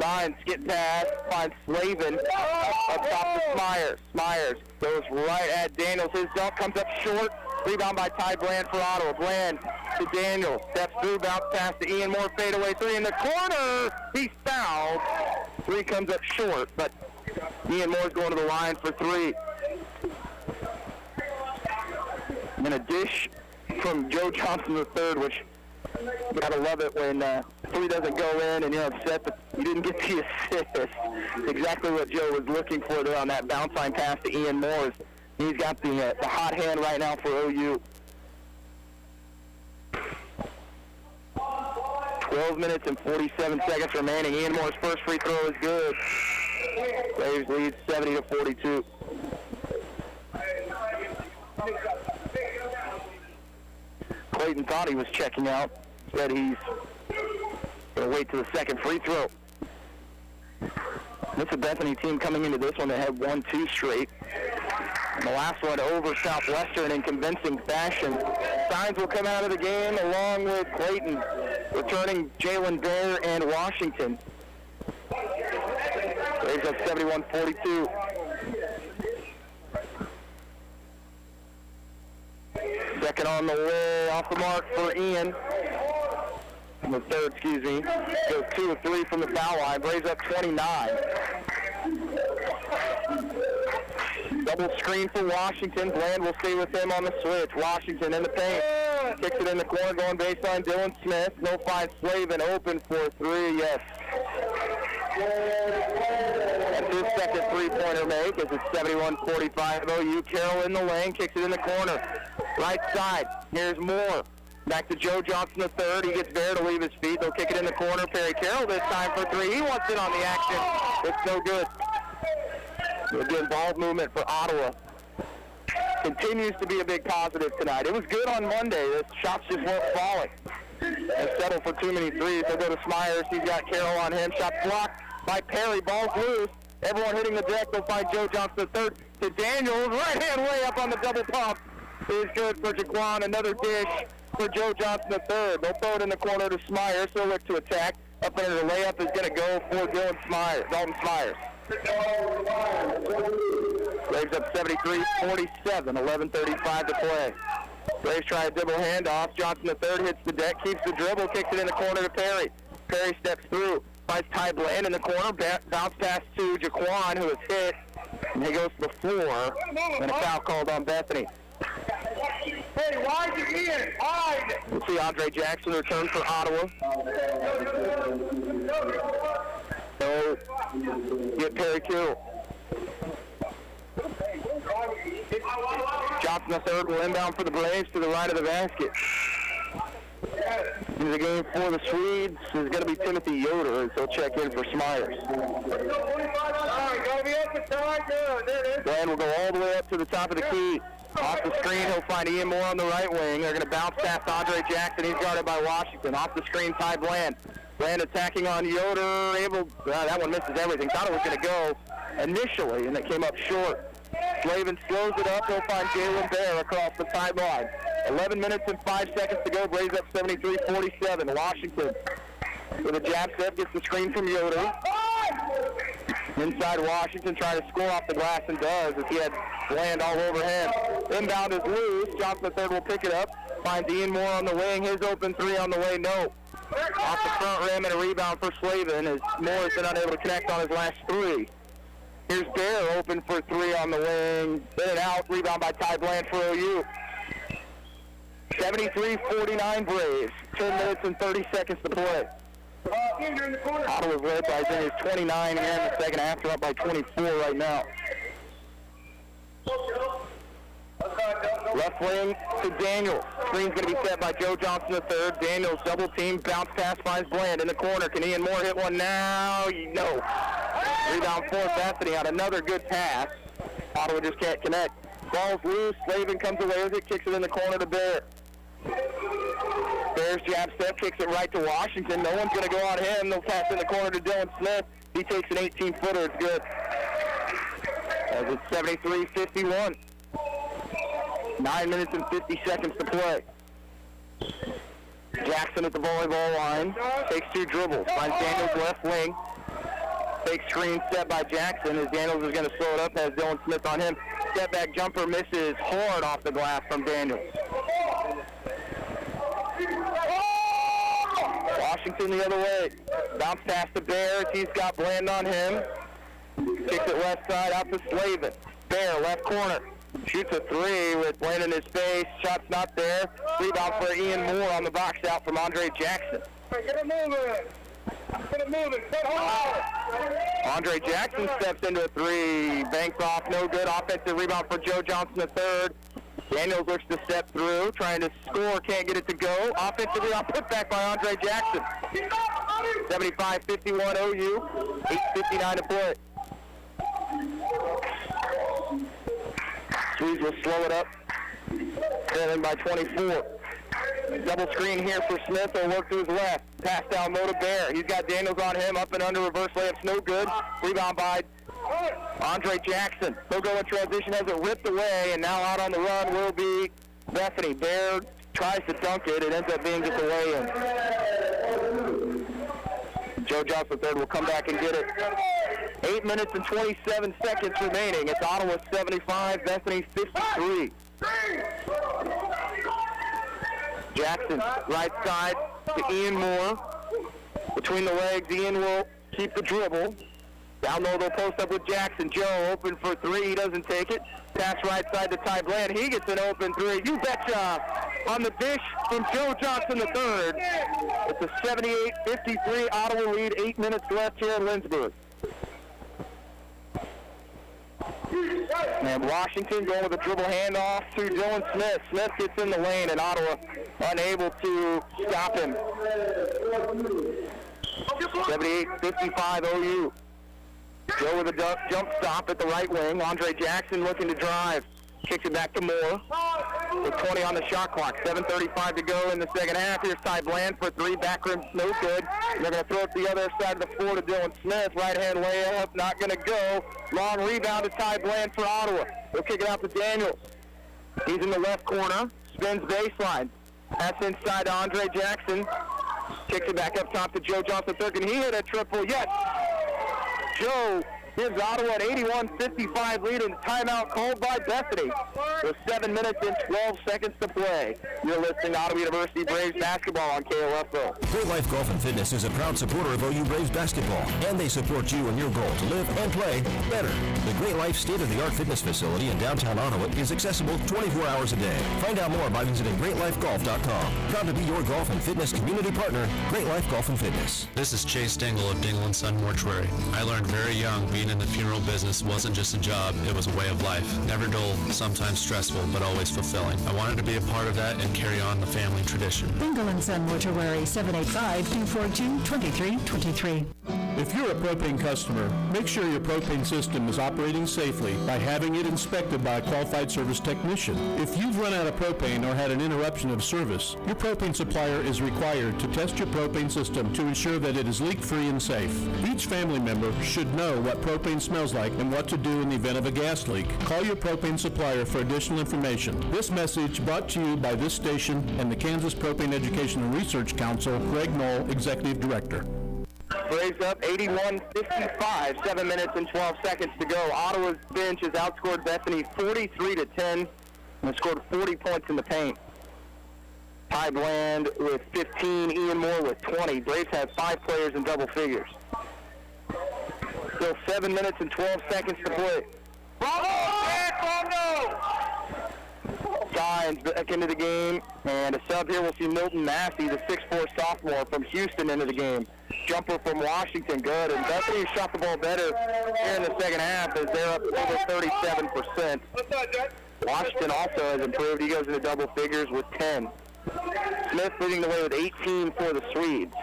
Signs get past, finds Slavin up top to Smyers. Smyers goes right at Daniels. His dunk comes up short. Rebound by Ty Bland for Ottawa. Bland to Daniels. Steps through, bounce pass to Ian Moore. Fadeaway three in the corner. He's fouled. Three comes up short, but Ian Moore's going to the line for three. And a dish from Joe Johnson III, which you gotta love it when three doesn't go in and you're upset that you didn't get the assist. Exactly what Joe was looking for there on that bounce line pass to Ian Moore. He's got the hot hand right now for OU. 12 minutes and 47 seconds remaining. Ian Moore's first free throw is good. Braves lead 70-42. Clayton thought he was checking out. Said he's going to wait to the second free throw. This is a Bethany team coming into this one that had 1-2 straight. And the last one over Southwestern in convincing fashion. Signs will come out of the game along with Clayton, returning Jalen Bear and Washington. Braves up 71-42. Second on the way, off the mark for Ian. The third, excuse me. Goes 2 of 3 from the foul line. Braves up 29. Double screen for Washington. Bland will stay with him on the switch. Washington in the paint. Kicks it in the corner, going baseline. Dylan Smith. No find Slavin open for three. Yes. That's his second three-pointer make as it's 71-45. OU. Carroll in the lane. Kicks it in the corner. Right side. Here's Moore. Back to Joe Johnson III. He gets Bear to leave his feet. They'll kick it in the corner. Perry Carroll this time for three. He wants it on the action. It's no good. Again, ball movement for Ottawa continues to be a big positive tonight. It was good on Monday. The shots just weren't falling. They settled for too many threes. They'll go to Smyers. He's got Carroll on him. Shot blocked by Perry. Ball's loose. Everyone hitting the deck. They'll find Joe Johnson III to Daniels. Right-hand layup on the double pump is good for Jaquan. Another dish for Joe Johnson III. They'll throw it in the corner to Smyers. They'll look to attack. Up under the layup is going to go for Dalton Smyers. Braves up 73-47, 11:35 to play. Braves try a double handoff. Johnson III hits the deck, keeps the dribble, kicks it in the corner to Perry. Perry steps through, finds Ty Bland in the corner, bounce pass to Jaquan, who is hit, and he goes to the floor, and a foul called on Bethany. Hey, wide again, wide! We'll see Andre Jackson return for Ottawa. So, get Perry Carroll. Johnson III will inbound for the Braves to the right of the basket. In the game for the Swedes is going to be Timothy Yoder, as he'll check in for Smyers. Bland will go all the way up to the top of the key. Off the screen, he'll find Ian Moore on the right wing. They're going to bounce past Andre Jackson. He's guarded by Washington. Off the screen, Ty Bland. Bland attacking on Yoder. That one misses everything. Thought it was going to go initially, and it came up short. Slavin slows it up. He'll find Jalen Bear across the timeline. 11 minutes and 5 seconds to go. Braves up 73-47. Washington with a jab set, gets the screen from Yoder. Inside Washington trying to score off the glass and does, as he had Bland all over him. Inbound is loose. Johnson III will pick it up. Finds Ian Moore on the wing. His open three on the way, no. Off the front rim and a rebound for Slavin, as Moore has been unable to connect on his last three. Here's Bear open for three on the wing. In and out. Rebound by Ty Bland for OU. 73-49 Braves. 10 minutes and 30 seconds to play. Ottawa's led by Zinnies 29 here in the second half. They're up by 24 right now. Left wing to Daniels. Screen's going to be set by Joe Johnson III. Daniels double team. Bounce pass finds Bland in the corner. Can Ian Moore hit one now? No. Rebound for Bethany on another good pass. Ottawa just can't connect. Ball's loose. Slavin comes away with it. Kicks it in the corner to Bear. Bears jab step, kicks it right to Washington. No one's going to go on him. They'll pass in the corner to Dylan Smith. He takes an 18-footer. It's good. As it's 73-51. 9 minutes and 50 seconds to play. Jackson at the volleyball line. Takes two dribbles. Finds Daniels left wing. Fake screen set by Jackson, as Daniels is going to slow it up. Has Dylan Smith on him. Step back jumper misses hard off the glass from Daniels. Washington the other way. Bounce pass to Bear. He's got Bland on him. Kicks it left side out to Slavin. Bear, left corner. Shoots a three with Bland in his face. Shot's not there. Rebound for Ian Moore on the box out from Andre Jackson. Get it moving. Get it moving. Andre Jackson steps into a three. Banks off. No good. Offensive rebound for Joe Johnson III. Daniels looks to step through, trying to score, can't get it to go. Offensive rebound put back by Andre Jackson. 75-51 OU, 8:59 to play. Swedes will slow it up, trailing by 24. Double screen here for Smith. He'll work to his left. Pass down low to Bear. He's got Daniels on him, up and under, reverse layups, no good. Rebound by Andre Jackson. He'll go in transition, has it ripped away, and now out on the run will be Bethany. Bear tries to dunk it. It ends up being just a lay-in. Joe Johnson III will come back and get it. 8 minutes and 27 seconds remaining. It's Ottawa 75, Bethany 53. Jackson, right side to Ian Moore. Between the legs, Ian will keep the dribble. Down low, they'll post up with Jackson. Joe open for three. He doesn't take it. Pass right side to Ty Bland. He gets an open three. You betcha. On the dish from Joe Johnson III. It's a 78-53 Ottawa lead. 8 minutes left here in Lynchburg. And Washington going with a dribble handoff to Dylan Smith. Smith gets in the lane, and Ottawa unable to stop him. 78-55 OU. Joe with a jump stop at the right wing. Andre Jackson looking to drive. Kicks it back to Moore. With 20 on the shot clock. 7:35 to go in the second half. Here's Ty Bland for three. Back rim, no good. They're going to throw it to the other side of the floor to Dylan Smith. Right-hand layup, not going to go. Long rebound to Ty Bland for Ottawa. They'll kick it out to Daniels. He's in the left corner. Spins baseline. Pass inside to Andre Jackson. Kicks it back up top to Joe Johnson III. Can he hit a triple? Yes. Joe gives Ottawa an 81-55 lead, and timeout called by Bethany with 7 minutes and 12 seconds to play. You're listening to Ottawa University Braves basketball on KOFO. Great Life Golf and Fitness is a proud supporter of OU Braves basketball, and they support you in your goal to live and play better. The Great Life state-of-the-art fitness facility in downtown Ottawa is accessible 24 hours a day. Find out more by visiting GreatLifeGolf.com. Proud to be your golf and fitness community partner, Great Life Golf and Fitness. This is Chase Dingle of Dingle & Son Mortuary. I learned very young, be being in the funeral business wasn't just a job, it was a way of life. Never dull, sometimes stressful, but always fulfilling. I wanted to be a part of that and carry on the family tradition. Bingle & Son Mortuary, 785-242-2323. If you're a propane customer, make sure your propane system is operating safely by having it inspected by a qualified service technician. If you've run out of propane or had an interruption of service, your propane supplier is required to test your propane system to ensure that it is leak-free and safe. Each family member should know what propane smells like and what to do in the event of a gas leak. Call your propane supplier for additional information. This message brought to you by this station and the Kansas Propane Education and Research Council, Greg Knoll, Executive Director. Braves up 81-55, 7 minutes and 12 seconds to go. Ottawa's bench has outscored Bethany 43-10 and scored 40 points in the paint. Ty Bland with 15, Ian Moore with 20. Braves have 5 players in double figures. Still 7 minutes and 12 seconds to play. Signs back into the game, and a sub here. We'll see Milton Massey, the 6'4 sophomore from Houston, into the game. Jumper from Washington, good. And Bethany shot the ball better here in the second half as they're up over 37%. Washington also has improved. He goes into double figures with 10. Smith leading the way with 18 for the Swedes.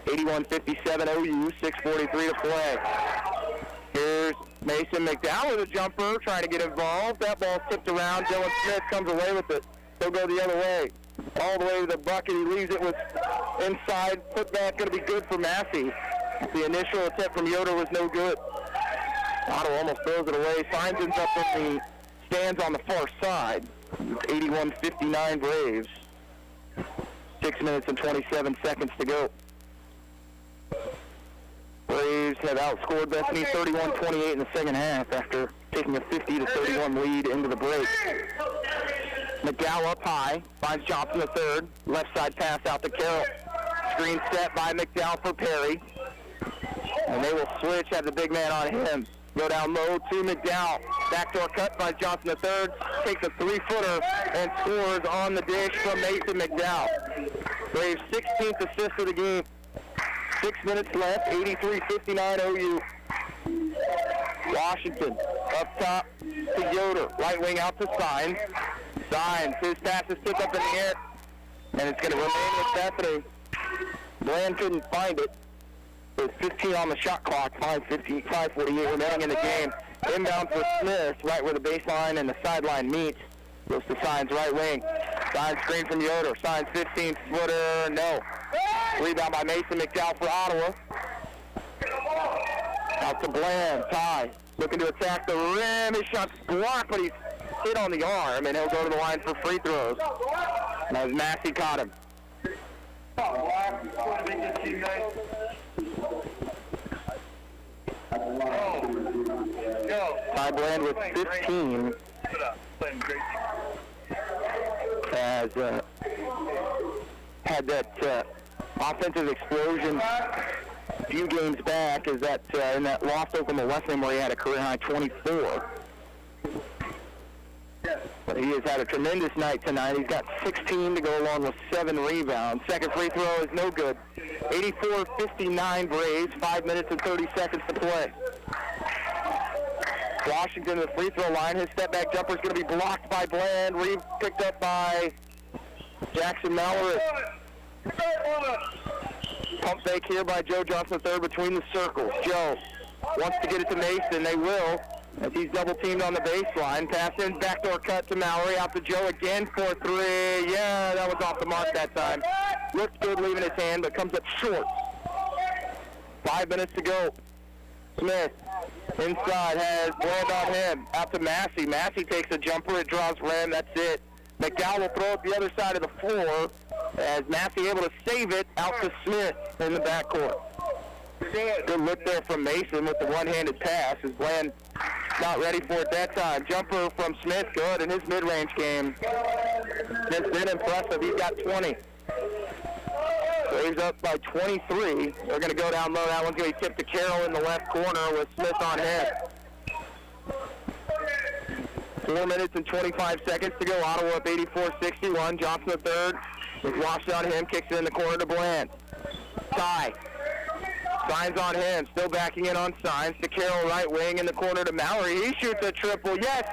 81-57 OU, 6:43 to play. Here's Mason McDowell with a jumper, trying to get involved. That ball tipped around. Dylan Smith comes away with it. He'll go the other way. All the way to the bucket. He leaves it with inside. Putback going to be good for Massey. The initial attempt from Yoder was no good. Ottawa almost throws it away. Signs ends up in the stands on the far side. 81-59 Braves. 6 minutes and 27 seconds to go. Braves have outscored Bethany 31-28 in the second half after taking a 50-31 lead into the break. McDowell up high, finds Johnson the third. Left side pass out to Carroll. Screen set by McDowell for Perry. And they will switch, have the big man on him. Go down low to McDowell. Backdoor cut by Johnson the third. Takes a 3-footer and scores on the dish from Mason McDowell. Braves 16th assist of the game. 6 minutes left, 83-59 OU. Washington up top to Yoder. Right wing out to Signs. Signs, his pass is picked up in the air, and it's going to remain with Bethany. Bland couldn't find it. There's 15 on the shot clock, 5:48 remaining in the game. Inbound for Smith, right where the baseline and the sideline meet. Goes to Signs right wing. Signs screen from Yoder. Signs 15-footer, no. Rebound by Mason McDowell for Ottawa. Out to Bland. Ty looking to attack the rim. His shot's blocked, but he's hit on the arm, and he'll go to the line for free throws. And as Massey caught him. Ty Bland with 15 has had that offensive explosion a few games back, is that in that loss to Oklahoma Wesleyan where he had a career-high 24. But he has had a tremendous night tonight. He's got 16 to go along with 7 rebounds. Second free throw is no good. 84-59 Braves, 5 minutes and 30 seconds to play. Washington to the free throw line. His step back jumper is going to be blocked by Bland. Picked up by Jackson Mallory. Pump fake here by Joe Johnson III between the circles. Joe wants to get it to Mason. They will, as he's double teamed on the baseline. Pass in, backdoor cut to Mallory. Out to Joe again for 3. Yeah, that was off the mark that time. Looked good leaving his hand, but comes up short. 5 minutes to go. Smith inside has Bland on him. Out to Massey. Massey takes a jumper. It draws rim. That's it. McDowell will throw it the other side of the floor as Massey able to save it out to Smith in the backcourt. Good look there from Mason with the one-handed pass as Bland not ready for it that time. Jumper from Smith, good in his mid-range game. Has been impressive. He's got 20. So he's up by 23. They're going to go down low. That one's going to be tipped to Carroll in the left corner with Smith on him. 4 minutes and 25 seconds to go. Ottawa up 84-61. Johnson the third is washed on him. Kicks it in the corner to Bland. Ty Signs on him, still backing in on Signs to Carroll, right wing in the corner to Mallory. He shoots a triple, yes!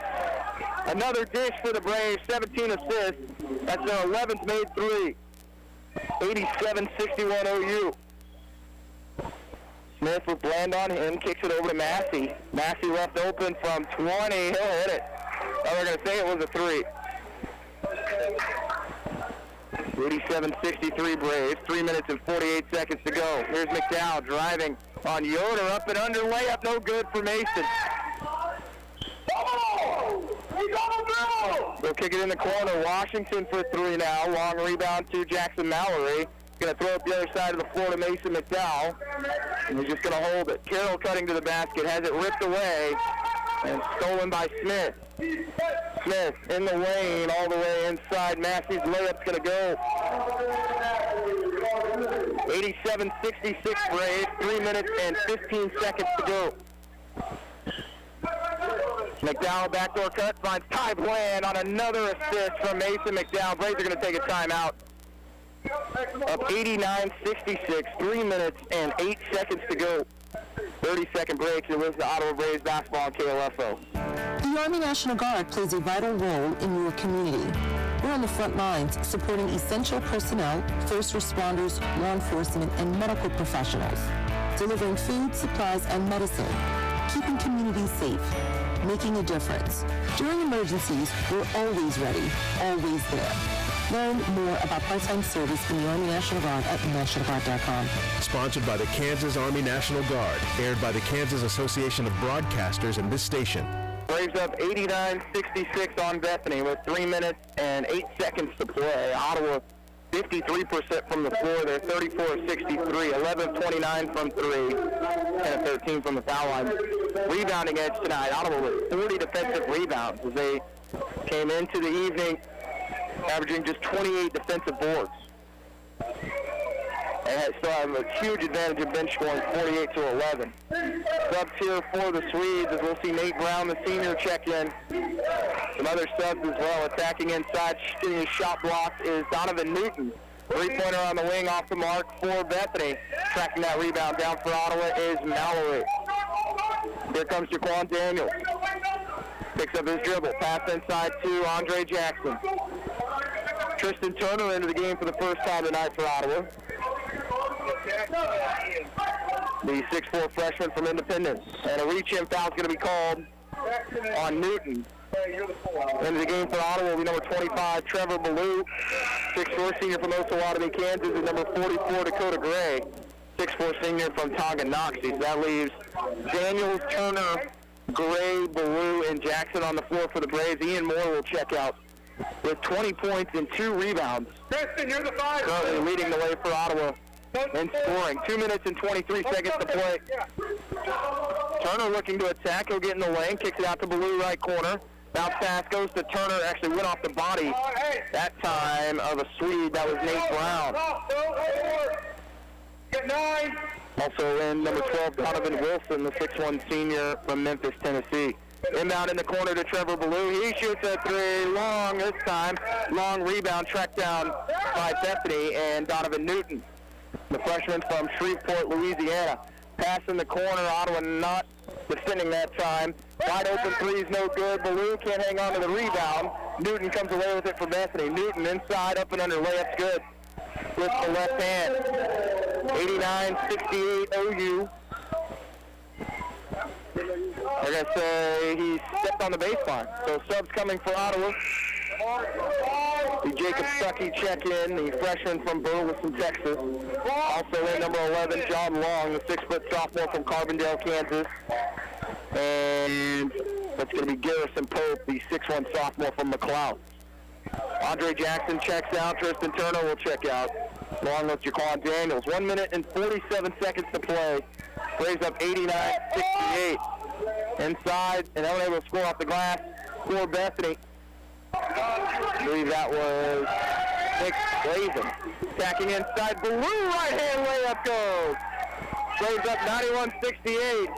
Another dish for the Braves, 17 assists. That's their 11th made three. 87-61 OU. Smith with Bland on him, kicks it over to Massey. Massey left open from 20, he'll hit it. Oh, they're going to say it was a three. 87-63 Braves, 3 minutes and 48 seconds to go. Here's McDowell driving on Yoder, up and under, layup, no good for Mason. They'll kick it in the corner. Washington for three now. Long rebound to Jackson Mallory. Going to throw it the other side of the floor to Mason McDowell. And he's just going to hold it. Carroll cutting to the basket. Has it ripped away. And stolen by Smith. Smith in the lane all the way inside. Massey's layup's going to go. 87-66 Braves. 3 minutes and 15 seconds to go. McDowell backdoor cut, finds Ty Bland on another assist from Mason McDowell. Braves are going to take a timeout. Up 89-66, 3 minutes and 8 seconds to go. 30-second break. It was the Ottawa Braves basketball on KLFO. The Army National Guard plays a vital role in your community. We're on the front lines supporting essential personnel, first responders, law enforcement, and medical professionals, delivering food, supplies, and medicine, keeping communities safe, making a difference. During emergencies, we're always ready, always there. Learn more about part-time service in the Army National Guard at nationalguard.com. Sponsored by the Kansas Army National Guard. Aired by the Kansas Association of Broadcasters and this station. Braves up 89-66 on Bethany with 3 minutes and 8 seconds to play. Ottawa 53% from the floor. They're 34-63, 11-29 from three, 10-13 from the foul line. Rebounding edge tonight. Ottawa with 40 defensive rebounds as they came into the evening averaging just 28 defensive boards. They still have a huge advantage of bench scoring, 48-11. Subs here for the Swedes, as we'll see Nate Brown, the senior, check in. Some other subs as well, attacking inside, getting his shot blocked is Donovan Newton. Three-pointer on the wing, off the mark for Bethany. Tracking that rebound down for Ottawa is Mallory. Here comes Jaquan Daniels. Picks up his dribble, pass inside to Andre Jackson. Tristan Turner into the game for the first time tonight for Ottawa. The 6'4 freshman from Independence. And a reach-in foul is going to be called on Newton. Into the game for Ottawa will be number 25, Trevor Ballou. 6'4 senior from Ottawa, Kansas, and number 44, Dakota Gray. 6'4 senior from Tonganoxie. So that leaves Daniels, Turner, Gray, Ballou, and Jackson on the floor for the Braves. Ian Moore will check out with 20 points and 2 rebounds. Tristan, you're the five. Currently leading the way for Ottawa in scoring. 2 minutes and 23 seconds to play. Turner looking to attack. He'll get in the lane. Kicks it out to Ballou, right corner. Bounce pass goes to Turner. Actually went off the body that time of a Swede. That was Nate Brown. Get 9. Also in number 12, Donovan Wilson, the 6'1 senior from Memphis, Tennessee. Inbound in the corner to Trevor Ballou. He shoots a three, long this time. Long rebound tracked down by Bethany and Donovan Newton, the freshman from Shreveport, Louisiana. Pass in the corner, Ottawa not defending that time. Wide open three's no good. Ballou can't hang on to the rebound. Newton comes away with it for Bethany. Newton inside, up and under, layup's good with the left hand. 89-68 OU. They're going to say he stepped on the baseline. So subs coming for Ottawa. The Jacob Stuckey check in, the freshman from Burleson, Texas. Also in number 11, John Long, the 6' sophomore from Carbondale, Kansas. And that's going to be Garrison Pope, the 6'1 sophomore from McLeod. Andre Jackson checks out. Tristan Turner will check out, along with Jaquan Daniels. 1 minute and 47 seconds to play. Braves up 89-68. Inside, and unable to score off the glass for Bethany. I believe that was Nick Blazen. Attacking inside, Ballou, right-hand layup goes. Braves up 91-68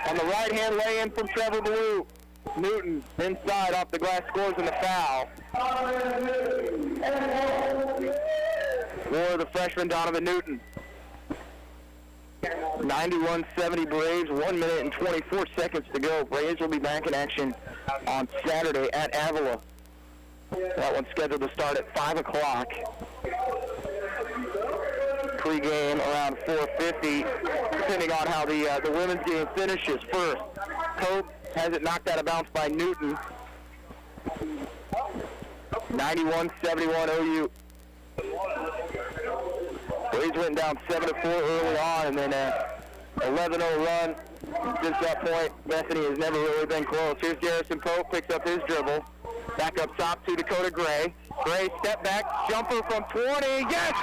on the right-hand lay-in from Trevor Ballou. Newton inside off the glass, scores in the foul. For the freshman Donovan Newton. 91-70 Braves, 1 minute and 24 seconds to go. Braves will be back in action on Saturday at Avila. That one's scheduled to start at 5 o'clock. Pre-game around 4:50, depending on how the women's game finishes first. Pope has it knocked out of bounds by Newton. 91-71 OU. Braves went down 7-4 early on, and then 11-0 run. Since that point, Bethany has never really been close. Here's Garrison Pope, picks up his dribble. Back up top to Dakota Gray. Gray, step back, jumper from 20. Yes!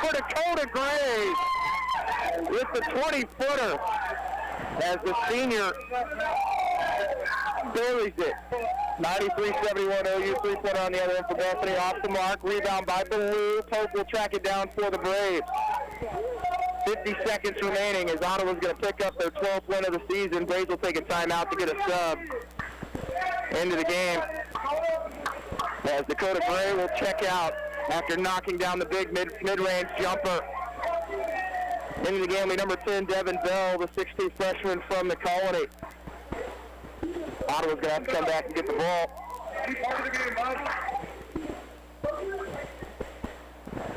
For Dakota Gray with the 20-footer as the senior buries it. 93-71 OU, three-pointer on the other end for Bethany. Off the mark, rebound by Baloo. Pope will track it down for the Braves. 50 seconds remaining as Ottawa's going to pick up their 12th win of the season. Braves will take a timeout to get a sub into the game. As Dakota Gray will check out after knocking down the big mid-range jumper. Into the game, number 10, Devin Bell, the 16th freshman from the Colony. Ottawa's going to have to come back and get the ball.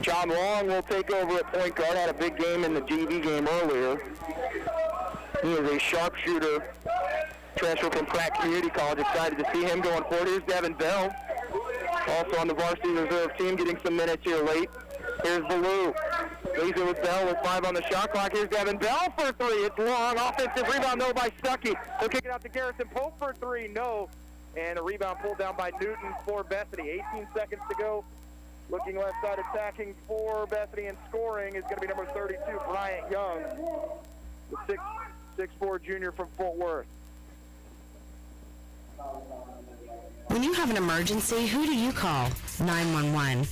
John Long will take over at point guard. Had a big game in the GV game earlier. He is a sharpshooter, transfer from Pratt Community College. Excited to see him going forward. Here's Devin Bell, also on the varsity reserve team, getting some minutes here late. Here's Baloo. Leaves it with Bell with 5 on the shot clock. Here's Devin Bell for 3. It's long. Offensive rebound, though, by Stuckey. They'll kick it out to Garrison Pope for 3. No. And a rebound pulled down by Newton for Bethany. 18 seconds to go. Looking left side, attacking for Bethany and scoring is going to be number 32, Bryant Young, the 6'4" junior from Fort Worth. When you have an emergency, who do you call? 911.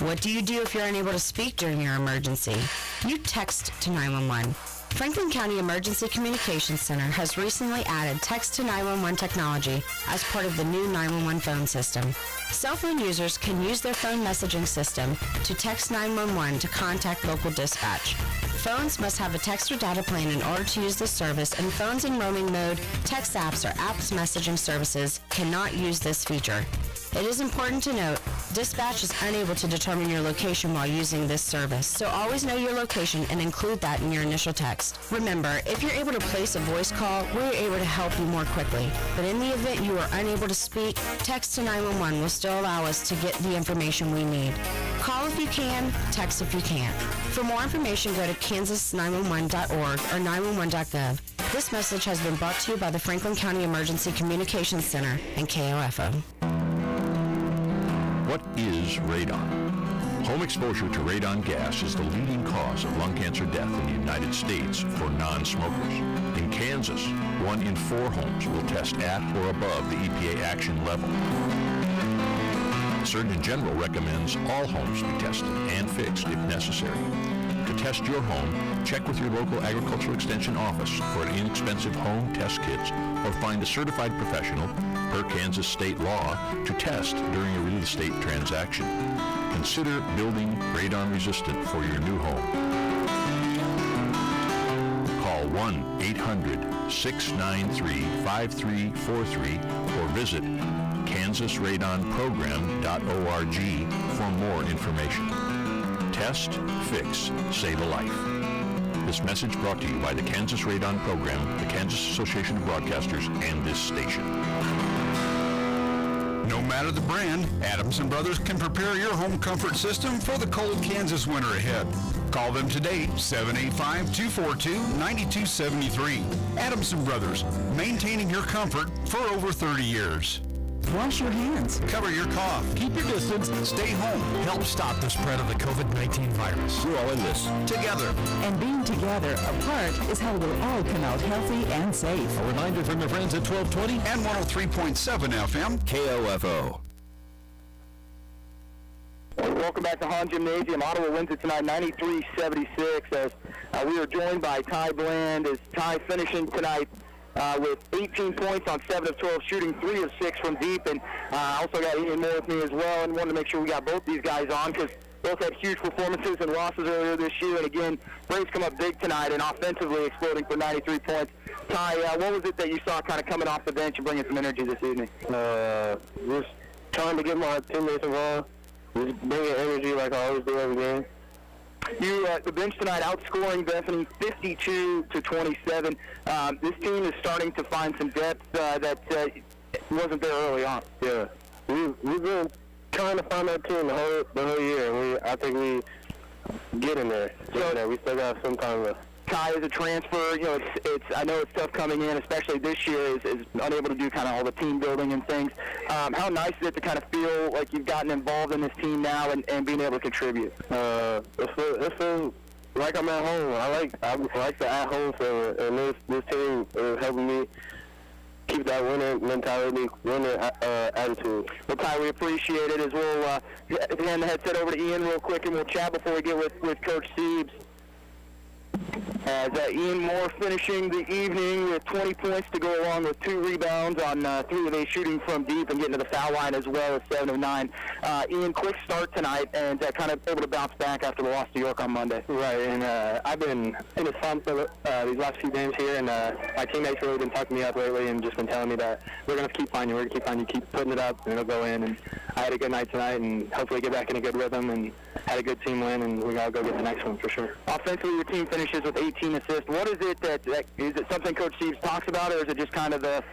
What do you do if you're unable to speak during your emergency? You text to 911. Franklin County Emergency Communications Center has recently added text to 911 technology as part of the new 911 phone system. Cell phone users can use their phone messaging system to text 911 to contact local dispatch. Phones must have a text or data plan in order to use this service, and phones in roaming mode, text apps, or apps messaging services cannot use this feature. It is important to note, dispatch is unable to determine your location while using this service, so always know your location and include that in your initial text. Remember, if you're able to place a voice call, we're able to help you more quickly. But in the event you are unable to speak, text to 911 will still allow us to get the information we need. Call if you can, text if you can't. For more information, go to kansas911.org or 911.gov. This message has been brought to you by the Franklin County Emergency Communications Center and KOFO. What is radon? Home exposure to radon gas is the leading cause of lung cancer death in the United States for non-smokers. In Kansas, 1 in 4 homes will test at or above the EPA action level. The Surgeon General recommends all homes be tested and fixed if necessary. To test your home, check with your local agricultural extension office for an inexpensive home test kits or find a certified professional per Kansas state law to test during a real estate transaction. Consider building radon resistant for your new home. Call 1-800-693-5343 or visit kansasradonprogram.org for more information. Test, fix, save a life. This message brought to you by the Kansas Radon Program, the Kansas Association of Broadcasters, and this station. No matter the brand, Adams & Brothers can prepare your home comfort system for the cold Kansas winter ahead. Call them today, 785-242-9273. Adams & Brothers, maintaining your comfort for over 30 years. Wash your hands. Cover your cough. Keep your distance. Stay home. Help stop the spread of the COVID-19 virus. We're all in this together. And being together apart is how we'll all come out healthy and safe. A reminder from your friends at 1220 and 103.7 FM KOFO. Welcome back to Hahn Gymnasium. Ottawa wins it tonight 93-76 as we are joined by Ty Bland as Ty finishing tonight with 18 points on 7 of 12, shooting 3 of 6 from deep. And I also got Ian Moore with me as well, and wanted to make sure we got both these guys on because both had huge performances and losses earlier this year, and again, Braves come up big tonight and offensively exploding for 93 points. Ty, what was it that you saw kind of coming off the bench and bringing some energy this evening? Just trying to get my teammates involved, just bringing energy like I always do every game. You, the bench tonight, outscoring Bethany 52-27. This team is starting to find some depth that wasn't there early on. Yeah, we've been trying to find that team the whole year, and I think we get in there. So we still got some time left. Ty, is a transfer, you know, I know it's tough coming in, especially this year, is unable to do kind of all the team building and things. How nice is it to kind of feel like you've gotten involved in this team now and being able to contribute? It feels like I'm at home. I like the at-home feeling, and this team is helping me keep that winner mentality, winner attitude. Well, Ty, we appreciate it as we'll hand the headset over to Ian real quick, and we'll chat before we get with Coach Siebes. As Ian Moore finishing the evening with 20 points to go along with 2 rebounds on 3 of 8 shooting from deep and getting to the foul line as well as 7 of 9. Ian, quick start tonight and kind of able to bounce back after the loss to York on Monday. Right, and I've been in a slump for these last few games here, and my teammates really been talking me up lately and just been telling me that we're going to keep finding you, keep putting it up, and it'll go in. And I had a good night tonight and hopefully get back in a good rhythm and had a good team win, and we got to go get the next one for sure. Offensively, your team finishes with 18 assists. What is it that is it something Coach Siebes talks about, or is it just kind of the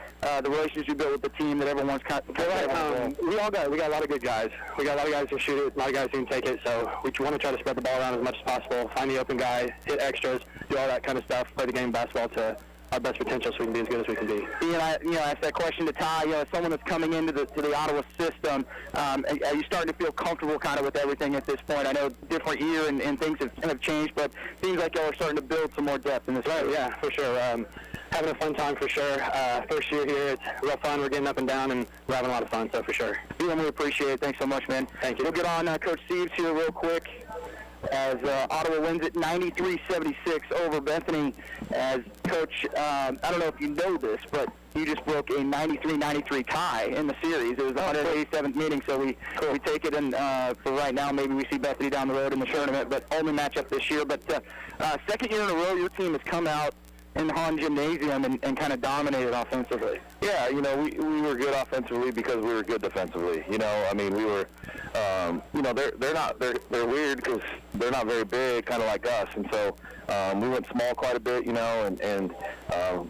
relationship you built with the team that everyone's kind of we got a lot of good guys. We got a lot of guys who shoot it, a lot of guys who can take it, so we want to try to spread the ball around as much as possible, find the open guy, hit extras, do all that kind of stuff, play the game of basketball to our best potential so we can be as good as we can be. Ian, I asked that question to Ty. As someone that's coming into the Ottawa system, are you starting to feel comfortable kind of with everything at this point? I know different year and things have changed, but it seems like y'all are starting to build some more depth in this. Right, yeah, for sure. Having a fun time for sure. First year here, it's real fun. We're getting up and down, and we're having a lot of fun, so for sure. Ian, we appreciate it. Thanks so much, man. Thank you. We'll get on Coach Siebes here real quick, as Ottawa wins it 93-76 over Bethany. As Coach, I don't know if you know this, but you just broke a 93-93 tie in the series. It was the 187th meeting, so we take it, and for right now, maybe we see Bethany down the road in the tournament, but only matchup this year. But second year in a row, your team has come out in the Hahn Gymnasium and kind of dominated offensively. Yeah, you know, we were good offensively because we were good defensively. You know, I mean, we were, you know, they're weird because they're not very big, kind of like us, and so we went small quite a bit, you know, and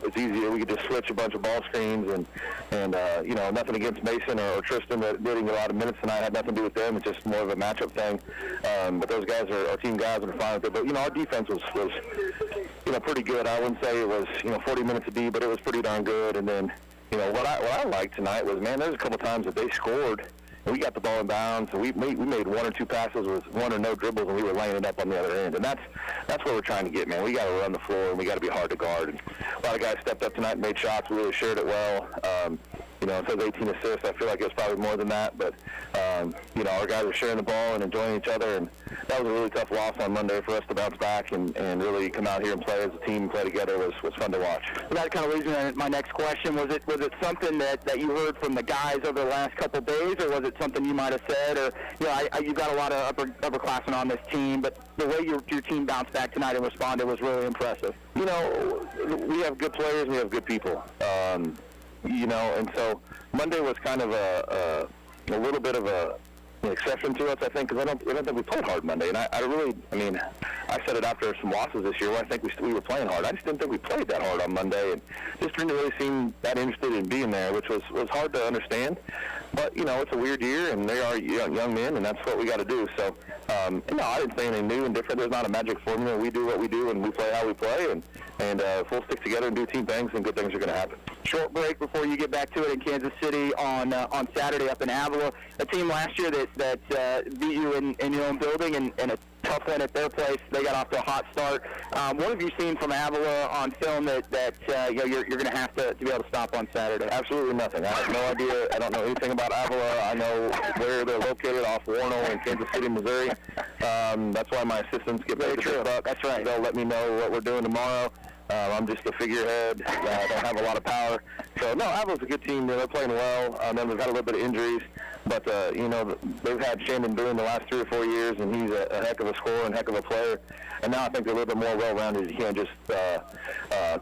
it's easier. We could just switch a bunch of ball screens, and you know, nothing against Mason or Tristan that getting a lot of minutes tonight had nothing to do with them. It's just more of a matchup thing. But those guys are our team guys and are fine with it. But you know, our defense was you know, pretty good. I wouldn't say it was, you know, 40 minutes a D, but it was pretty darn good. And then, you know, what I liked tonight was, man, there's a couple times that they scored and we got the ball in bounds, and we made 1 or 2 passes with 1 or no dribbles, and we were laying it up on the other end. And that's what we're trying to get, man. We got to run the floor, and we got to be hard to guard. And a lot of guys stepped up tonight and made shots. We really shared it well. You know, it says 18 assists. I feel like it was probably more than that. But, you know, our guys were sharing the ball and enjoying each other. And that was a really tough loss on Monday for us to bounce back and really come out here and play as a team and play together was fun to watch. That kind of leads me to my next question. Was it something that you heard from the guys over the last couple of days, or was it something you might have said? Or, you know, you got a lot of upperclassmen on this team, but the way your team bounced back tonight and responded was really impressive. You know, we have good players and we have good people. You know, and so Monday was kind of a little bit of an exception to us, I think, because I don't think we played hard Monday. And I said it after some losses this year where I think we were playing hard. I just didn't think we played that hard on Monday, and just didn't really seem that interested in being there, which was hard to understand. But, you know, it's a weird year, and they are young men, and that's what we got to do. So, no, I didn't say anything new and different. There's not a magic formula. We do what we do, and we play how we play, and if we'll stick together and do team things, then good things are going to happen. Short break before you get back to it in Kansas City on Saturday up in Avila. A team last year that beat you in your own building and a tough win at their place. They got off to a hot start. What have you seen from Avila on film that you know, you're going to have to be able to stop on Saturday? Absolutely nothing. I have no idea. I don't know anything about Avila. I know where they're located off Warno in Kansas City, Missouri. That's why my assistants get paid the buck. That's right. They'll let me know what we're doing tomorrow. I'm just a figurehead. I don't have a lot of power. So, no, Avila's a good team. They're playing well. Then we've got a little bit of injuries. But, they've had Shandon Boone the last 3 or 4 years, and he's a heck of a scorer and heck of a player. And now I think they're a little bit more well-rounded. You can't just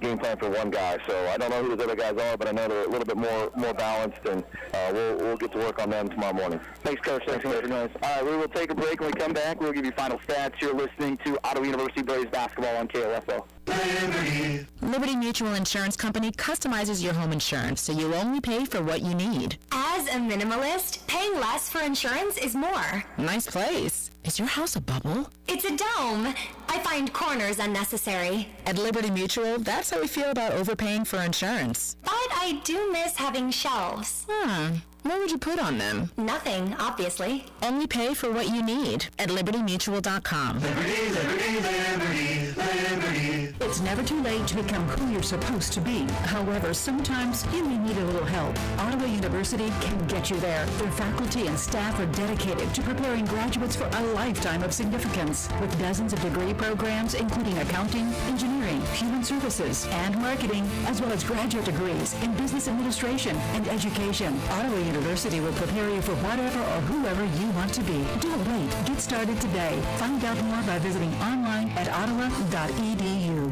game plan for one guy. So I don't know who those other guys are, but I know they're a little bit more balanced, and we'll get to work on them tomorrow morning. Thanks, Coach. Thanks, Coach. All right, we will take a break. When we come back, we'll give you final stats. You're listening to Ottawa University Braves basketball on KLFO. Liberty Mutual Insurance Company customizes your home insurance so you only pay for what you need. As a minimalist, paying less for insurance is more. Nice place. Is your house a bubble? It's a dome. I find corners unnecessary. At Liberty Mutual, that's how we feel about overpaying for insurance. But I do miss having shelves. What would you put on them? Nothing, obviously. Only pay for what you need at libertymutual.com. Liberty, liberty, liberty, liberty. It's never too late to become who you're supposed to be. However, sometimes you may need a little help. Ottawa University can get you there. Their faculty and staff are dedicated to preparing graduates for a lifetime of significance. With dozens of degree programs, including accounting, engineering, human services, and marketing, as well as graduate degrees in business administration and education. Ottawa University will prepare you for whatever or whoever you want to be. Don't wait. Get started today. Find out more by visiting online at ottawa.edu.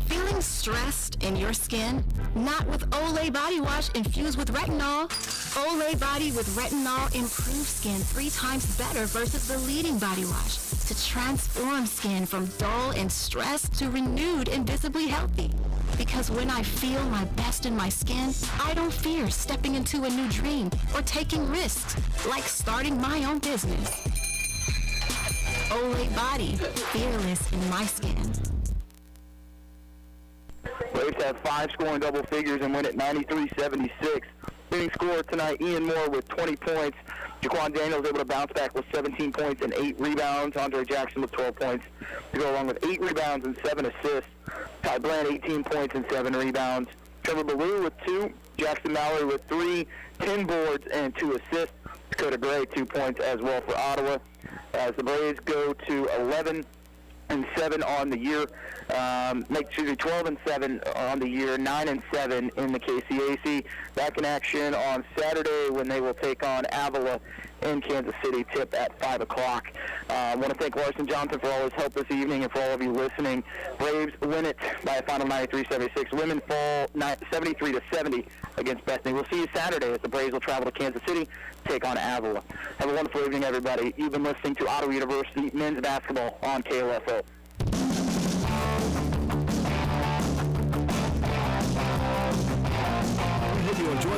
Feeling stressed in your skin? Not with Olay Body Wash infused with retinol. Olay Body with retinol improves skin 3 times better versus the leading body wash to transform skin from dull and stressed to renewed and visibly healthy. Because when I feel my best in my skin, I don't fear stepping into a new dream or taking risks, like starting my own business. Olay Body, fearless in my skin. Braves have 5 scoring double figures and win at 93-76. Leading scorer tonight, Ian Moore with 20 points. Jaquan Daniels able to bounce back with 17 points and 8 rebounds. Andre Jackson with 12 points to go along with 8 rebounds and 7 assists. Ty Bland 18 points and 7 rebounds. Trevor Ballou with 2. Jackson Mallory with 3, 10 boards and 2 assists. Dakota Gray 2 points as well for Ottawa. As the Braves go to 11-7 on the year, 12-7 on the year, 9-7 in the KCAC. Back in action on Saturday when they will take on Avila in Kansas City, tip at 5 o'clock. I want to thank Larson Johnson for all his help this evening and for all of you listening. Braves win it by a final 93-76. Women fall 73-70 against Bethany. We'll see you Saturday as the Braves will travel to Kansas City, take on Avila. Have a wonderful evening, everybody. You've been listening to Ottawa University men's basketball on KLFO. We hope you enjoyed